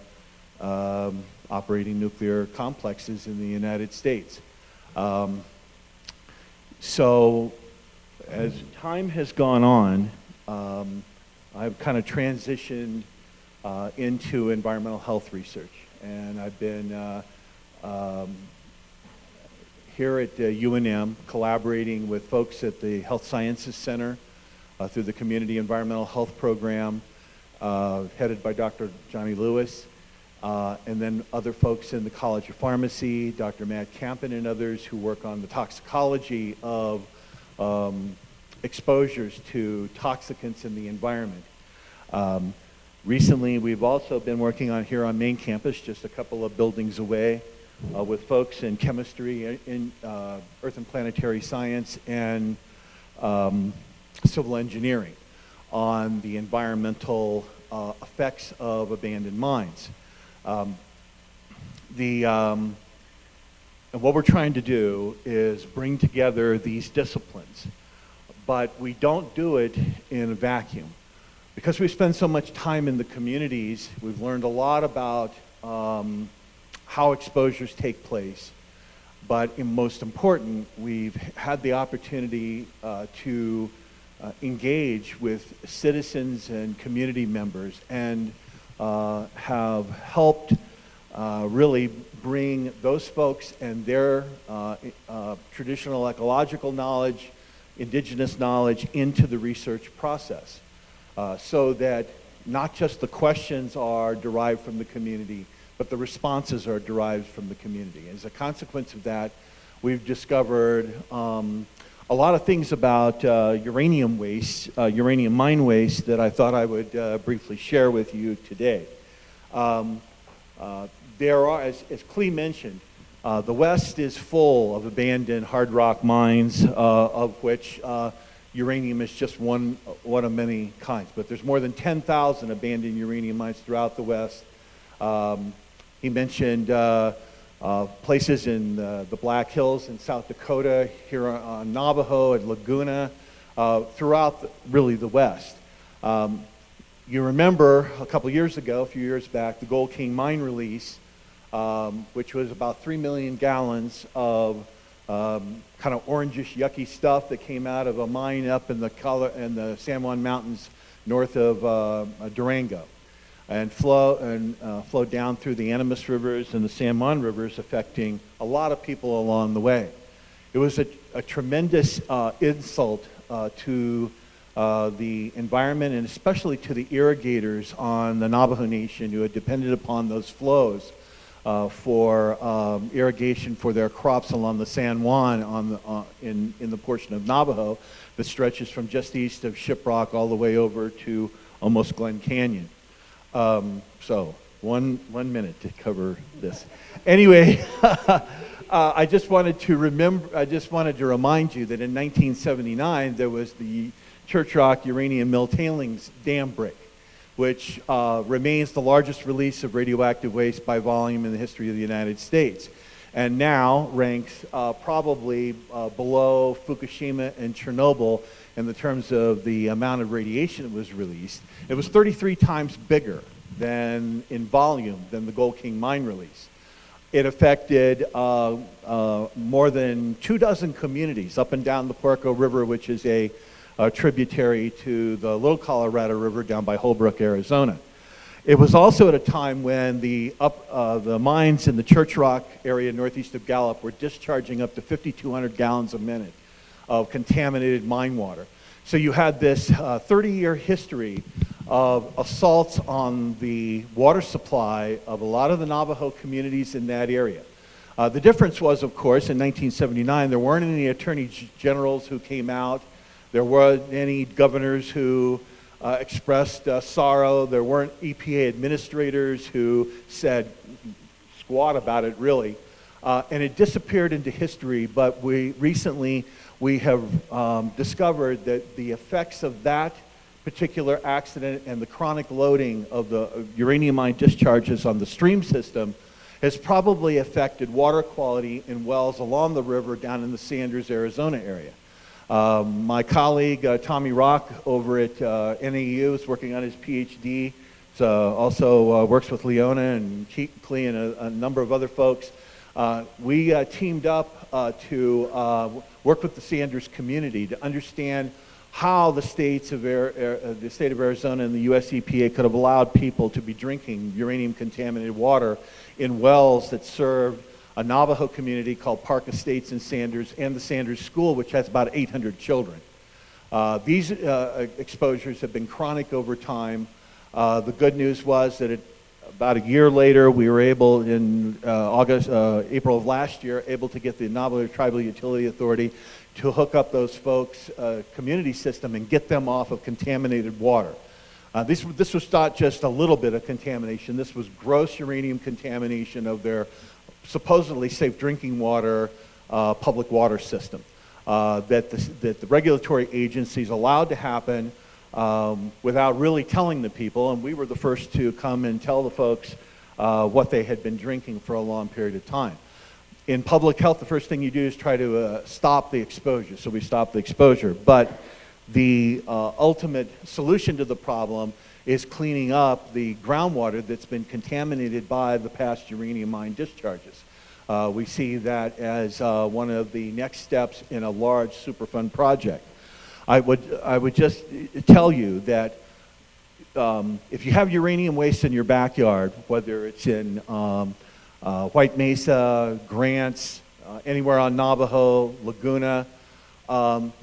operating nuclear complexes in the United States. So as time has gone on, I've kind of transitioned into environmental health research. and I've been here at UNM collaborating with folks at the Health Sciences Center through the Community Environmental Health Program, headed by Dr. Johnny Lewis, and then other folks in the College of Pharmacy, Dr. Matt Campen and others who work on the toxicology of exposures to toxicants in the environment. Recently, we've also been working on here on main campus, just a couple of buildings away, with folks in chemistry, in earth and planetary science, and civil engineering on the environmental effects of abandoned mines. And what we're trying to do is bring together these disciplines, but we don't do it in a vacuum. Because we spend so much time in the communities, we've learned a lot about how exposures take place, but most important, we've had the opportunity to engage with citizens and community members and have helped really bring those folks and their traditional ecological knowledge, indigenous knowledge into the research process, so that not just the questions are derived from the community, but the responses are derived from the community. As a consequence of that, we've discovered a lot of things about uranium waste, uranium mine waste, that I thought I would briefly share with you today. There are, as Clee mentioned, the West is full of abandoned hard rock mines, of which uranium is just one of many kinds. But there's more than 10,000 abandoned uranium mines throughout the West. He mentioned places in the Black Hills in South Dakota, here on Navajo, at Laguna, throughout really the West. You remember a couple years ago, a few years back, the Gold King mine release, which was about 3 million gallons of kind of orangish, yucky stuff that came out of a mine up in the San Juan Mountains north of Durango, and flowed down through the Animas rivers and the San Juan rivers, affecting a lot of people along the way. It was a tremendous insult to the environment, and especially to the irrigators on the Navajo Nation who had depended upon those flows for irrigation for their crops along the San Juan in the portion of Navajo that stretches from just east of Shiprock all the way over to almost Glen Canyon. So one minute to cover this. Anyway, I just wanted to remind you that in 1979 there was the Church Rock Uranium Mill Tailings Dam break, which remains the largest release of radioactive waste by volume in the history of the United States, and now ranks probably below Fukushima and Chernobyl in the terms of the amount of radiation that was released. It was 33 times bigger in volume than the Gold King mine release. It affected more than 24 communities up and down the Puerco River, which is a tributary to the Little Colorado River down by Holbrook, Arizona. It was also at a time when the mines in the Church Rock area northeast of Gallup were discharging up to 5,200 gallons a minute of contaminated mine water. So you had this 30-year history of assaults on the water supply of a lot of the Navajo communities in that area. The difference was, of course, in 1979, there weren't any attorney generals who came out. There weren't any governors who expressed sorrow. There weren't EPA administrators who said squat about it, really. And it disappeared into history, but recently we have discovered that the effects of that particular accident and the chronic loading of the uranium mine discharges on the stream system has probably affected water quality in wells along the river down in the Sanders, Arizona area. My colleague, Tommy Rock, over at NAU, is working on his PhD. Also works with Leona and Clee and a number of other folks. We teamed up to work with the Sanders community to understand how the state of Arizona and the US EPA could have allowed people to be drinking uranium-contaminated water in wells that served a Navajo community called Park Estates and Sanders, and the Sanders School, which has about 800 children. These exposures have been chronic over time. The good news was that about a year later, we were able, in April of last year, able to get the Navajo Tribal Utility Authority to hook up those folks' community system and get them off of contaminated water. This was not just a little bit of contamination. This was gross uranium contamination of their supposedly safe drinking water public water system that the regulatory agencies allowed to happen without really telling the people, and we were the first to come and tell the folks what they had been drinking for a long period of time. In public health, the first thing you do is try to stop the exposure, so we stopped the exposure. But the ultimate solution to the problem is cleaning up the groundwater that's been contaminated by the past uranium mine discharges. We see that as one of the next steps in a large Superfund project. I would just tell you that if you have uranium waste in your backyard, whether it's in White Mesa, Grants, anywhere on Navajo, Laguna,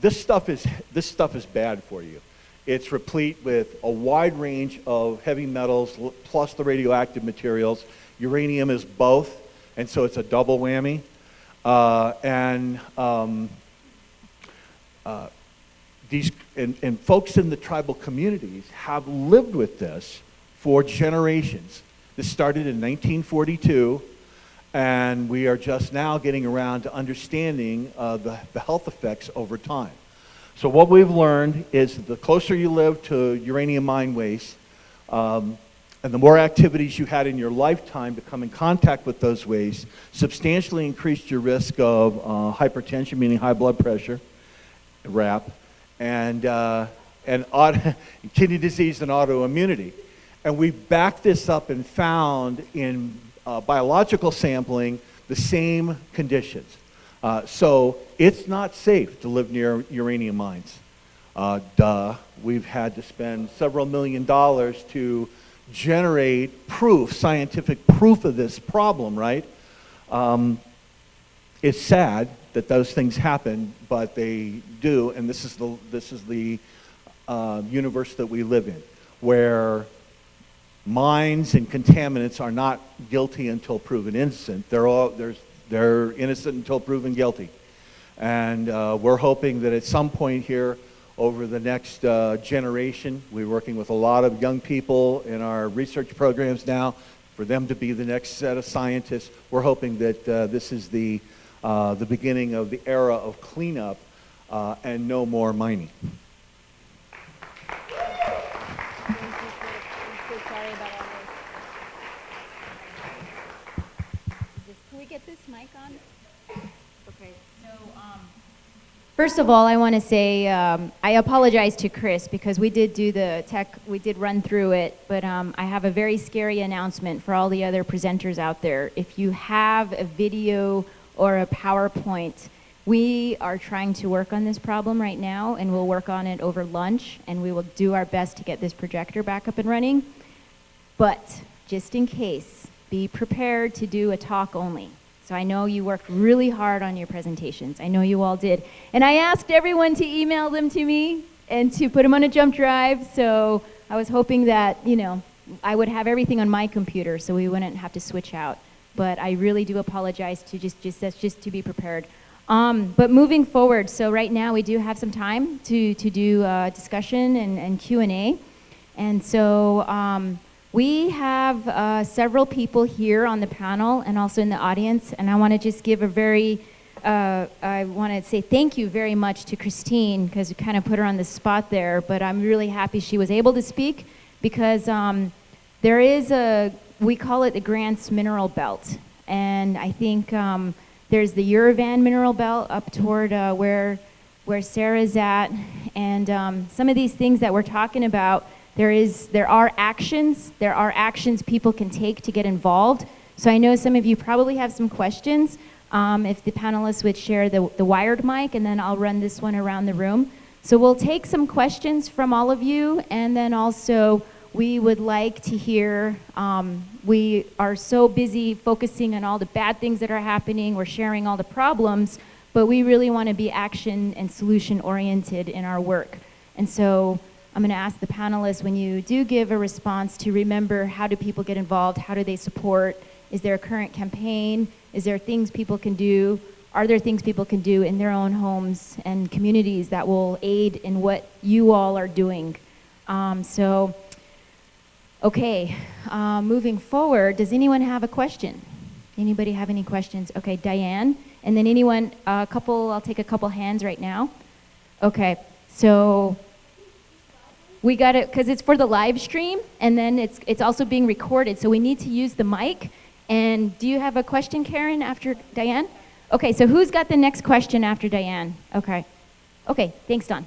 this stuff is bad for you. It's replete with a wide range of heavy metals plus the radioactive materials. Uranium is both, and so it's a double whammy. And folks in the tribal communities have lived with this for generations. This started in 1942, and we are just now getting around to understanding the health effects over time. So what we've learned is that the closer you live to uranium mine waste, and the more activities you had in your lifetime to come in contact with those wastes, substantially increased your risk of hypertension, meaning high blood pressure, RAP, and kidney disease and autoimmunity. And we backed this up and found in biological sampling the same conditions. So it's not safe to live near uranium mines. We've had to spend several $1 million to generate proof, scientific proof of this problem, right? It's sad that those things happen, but they do, and this is the universe that we live in, where mines and contaminants are not guilty until proven innocent. They're innocent until proven guilty. And we're hoping that at some point here over the next generation, we're working with a lot of young people in our research programs now, for them to be the next set of scientists. We're hoping that this is the beginning of the era of cleanup and no more mining. Can we get this mic on? Okay, so first of all, I want to say I apologize to Chris because we did do the tech, we did run through it, but I have a very scary announcement for all the other presenters out there. If you have a video or a PowerPoint, we are trying to work on this problem right now, and we'll work on it over lunch, and we will do our best to get this projector back up and running. But just in case, be prepared to do a talk only. So I know you worked really hard on your presentations. I know you all did. And I asked everyone to email them to me and to put them on a jump drive, so I was hoping that, you know, I would have everything on my computer so we wouldn't have to switch out. But I really do apologize to just to be prepared. But moving forward, so right now we do have some time to do discussion and Q&A. And so we have several people here on the panel and also in the audience, and I want to just give a very, I want to say thank you very much to Christine, because we kind of put her on the spot there, but I'm really happy she was able to speak, because there is we call it the Grants Mineral Belt, and I think there's the Uravan Mineral Belt up toward where Sarah's at, and some of these things that we're talking about, there are actions people can take to get involved. So I know some of you probably have some questions. If the panelists would share the wired mic, and then I'll run this one around the room. So we'll take some questions from all of you, and then also we would like to hear, we are so busy focusing on all the bad things that are happening, we're sharing all the problems, but we really want to be action and solution oriented in our work. And so I'm going to ask the panelists, when you do give a response, to remember, how do people get involved? How do they support? Is there a current campaign? Is there things people can do? Are there things people can do in their own homes and communities that will aid in what you all are doing? Okay, moving forward, does anyone have a question? Anybody have any questions? Okay, Diane, and then anyone, I'll take a couple hands right now. Okay, so we got it, because it's for the live stream, and then it's also being recorded, so we need to use the mic. And do you have a question, Karen, after Diane? Okay, so who's got the next question after Diane? Okay, thanks, Don.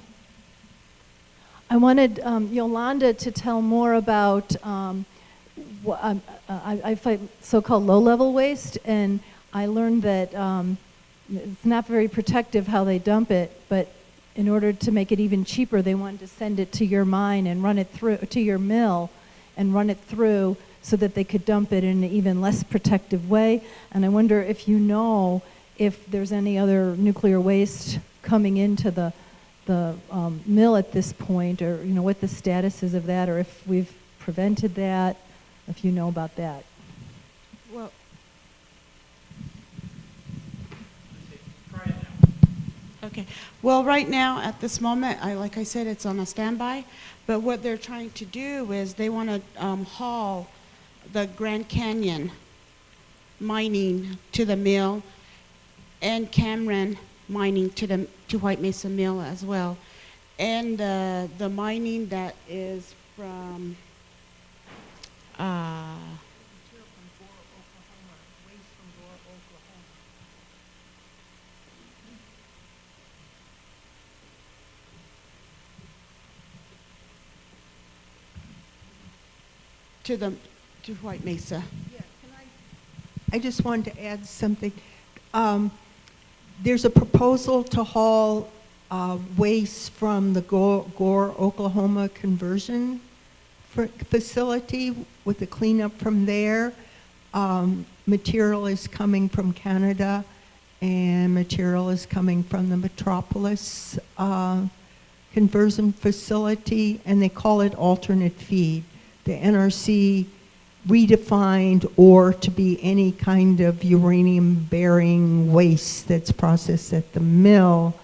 I wanted Yolanda to tell more about I fight so-called low-level waste, and I learned that it's not very protective how they dump it, but in order to make it even cheaper, they wanted to send it to your mine and run it through, to your mill, and run it through so that they could dump it in an even less protective way. And I wonder if you know if there's any other nuclear waste coming into the mill at this point, or what the status is of that, or if we've prevented that, if you know about that. Well, okay. Well, right now, at this moment, like I said, it's on a standby. But what they're trying to do is they want to haul the Grand Canyon mining to the mill, and Cameron mining to White Mesa Mill as well. And the mining that is from to White Mesa. Yeah, I just wanted to add something. There's a proposal to haul waste from the Gore, Oklahoma conversion facility with the cleanup from there. Material is coming from Canada, and material is coming from the Metropolis conversion facility, and they call it alternate feed. The NRC redefined ore to be any kind of uranium-bearing waste that's processed at the mill.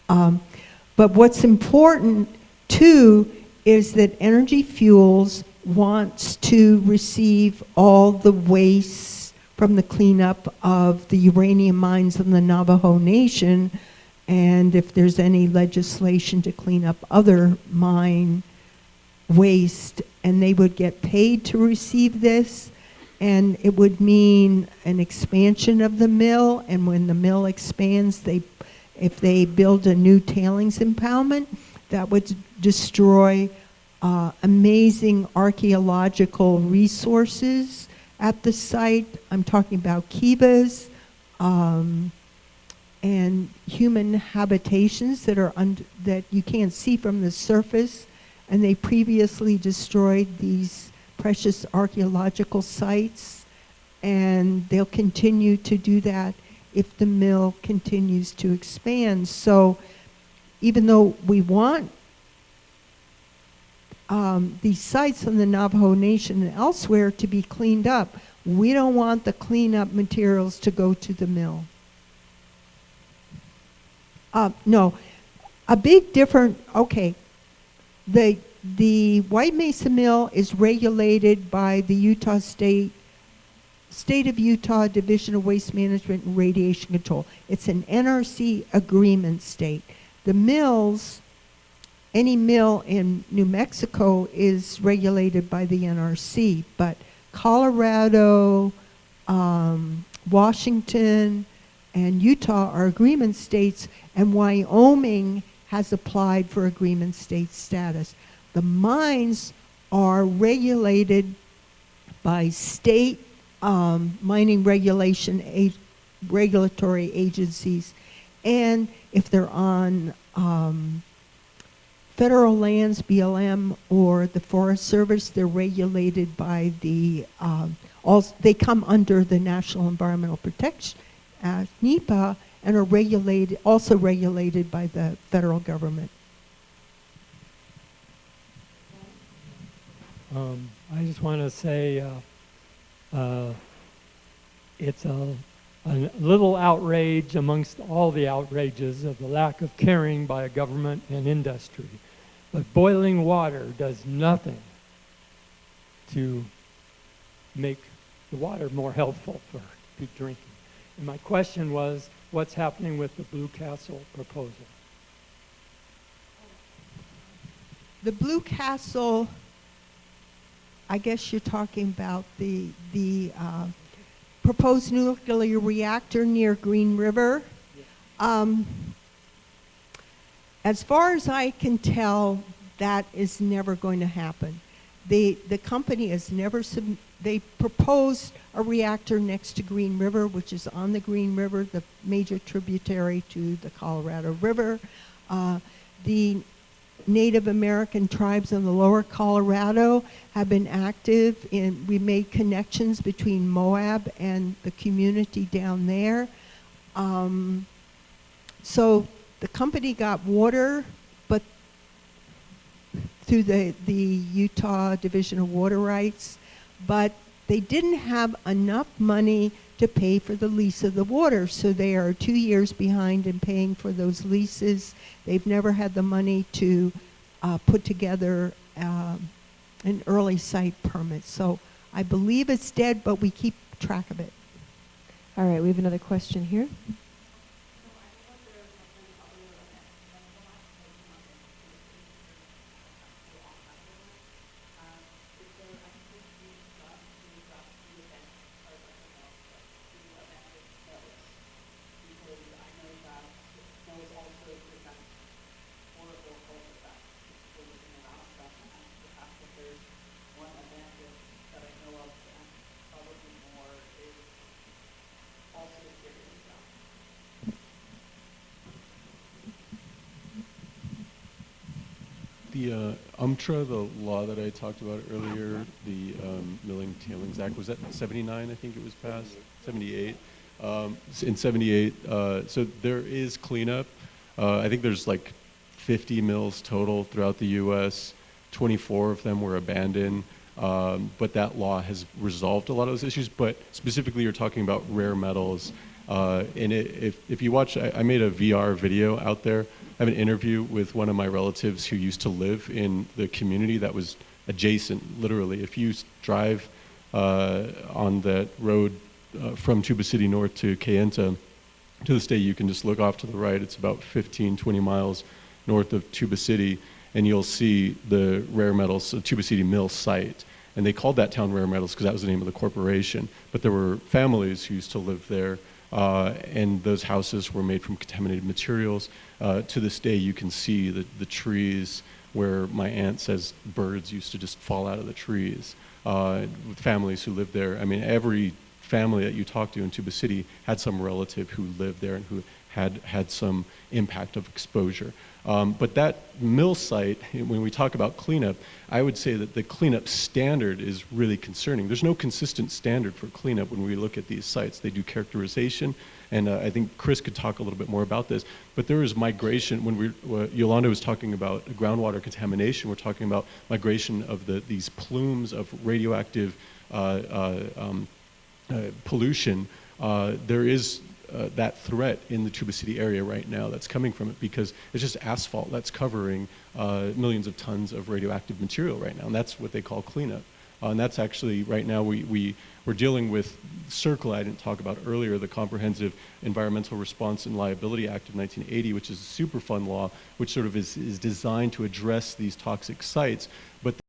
But what's important, too, is that Energy Fuels wants to receive all the waste from the cleanup of the uranium mines in the Navajo Nation, and if there's any legislation to clean up other mine waste, and they would get paid to receive this, and it would mean an expansion of the mill, and when the mill expands, if they build a new tailings impoundment, that would destroy amazing archaeological resources at the site. I'm talking about kivas and human habitations that you can't see from the surface, and they previously destroyed these precious archaeological sites, and they'll continue to do that if the mill continues to expand. So even though we want these sites in the Navajo Nation and elsewhere to be cleaned up, we don't want the cleanup materials to go to the mill. No, a big difference, okay, the White Mesa Mill is regulated by the Utah State of Utah Division of Waste Management and Radiation Control. It's an NRC agreement state. The mills, any mill in New Mexico is regulated by the NRC, but Colorado, Washington, and Utah are agreement states, and Wyoming has applied for agreement state status. The mines are regulated by state mining regulatory agencies, and if they're on federal lands, BLM, or the Forest Service, they're regulated by the, they come under the National Environmental Protection Act, NEPA, and are also regulated by the federal government. I just want to say it's a little outrage amongst all the outrages of the lack of caring by a government and industry. But boiling water does nothing to make the water more healthful for drinking. And my question was, what's happening with the Blue Castle proposal? The Blue Castle, I guess you're talking about the proposed nuclear reactor near Green River. As far as I can tell, that is never going to happen. The company has never, they proposed a reactor next to Green River, which is on the Green River, the major tributary to the Colorado River. The Native American tribes in the lower Colorado have been active in, we made connections between Moab and the community down there. So the company got water, but through the Utah Division of Water Rights, but they didn't have enough money to pay for the lease of the water, so they are 2 years behind in paying for those leases. They've never had the money to put together an early site permit. So I believe it's dead, but we keep track of it. All right, we have another question here. The UMTRA, the law that I talked about earlier, the Milling Tailings Act, was that 79, I think it was passed? 78. In 78, so there is cleanup. I think there's like 50 mills total throughout the U.S. 24 of them were abandoned. But that law has resolved a lot of those issues. But specifically, you're talking about rare metals. And if you watch, I made a VR video out there. I have an interview with one of my relatives who used to live in the community that was adjacent, literally. If you drive on that road from Tuba City North to Kayenta, to this day you can just look off to the right. It's about 15, 20 miles north of Tuba City, and you'll see the rare metals, Tuba City Mill site. And they called that town Rare Metals because that was the name of the corporation. But there were families who used to live there. And those houses were made from contaminated materials. To this day, you can see the trees where my aunt says birds used to just fall out of the trees. With families who lived there. I mean, every family that you talk to in Tuba City had some relative who lived there and who had some impact of exposure. But that mill site, when we talk about cleanup, I would say that the cleanup standard is really concerning. There's no consistent standard for cleanup when we look at these sites. They do characterization, and I think Chris could talk a little bit more about this, but there is migration. When Yolanda was talking about groundwater contamination, we're talking about migration of these plumes of radioactive pollution. There is that threat in the Tuba City area right now that's coming from it because it's just asphalt that's covering millions of tons of radioactive material right now, and that's what they call cleanup. And that's actually, right now, we're dealing with CERCLA, I didn't talk about earlier, the Comprehensive Environmental Response and Liability Act of 1980, which is a super fun law, which sort of is designed to address these toxic sites. But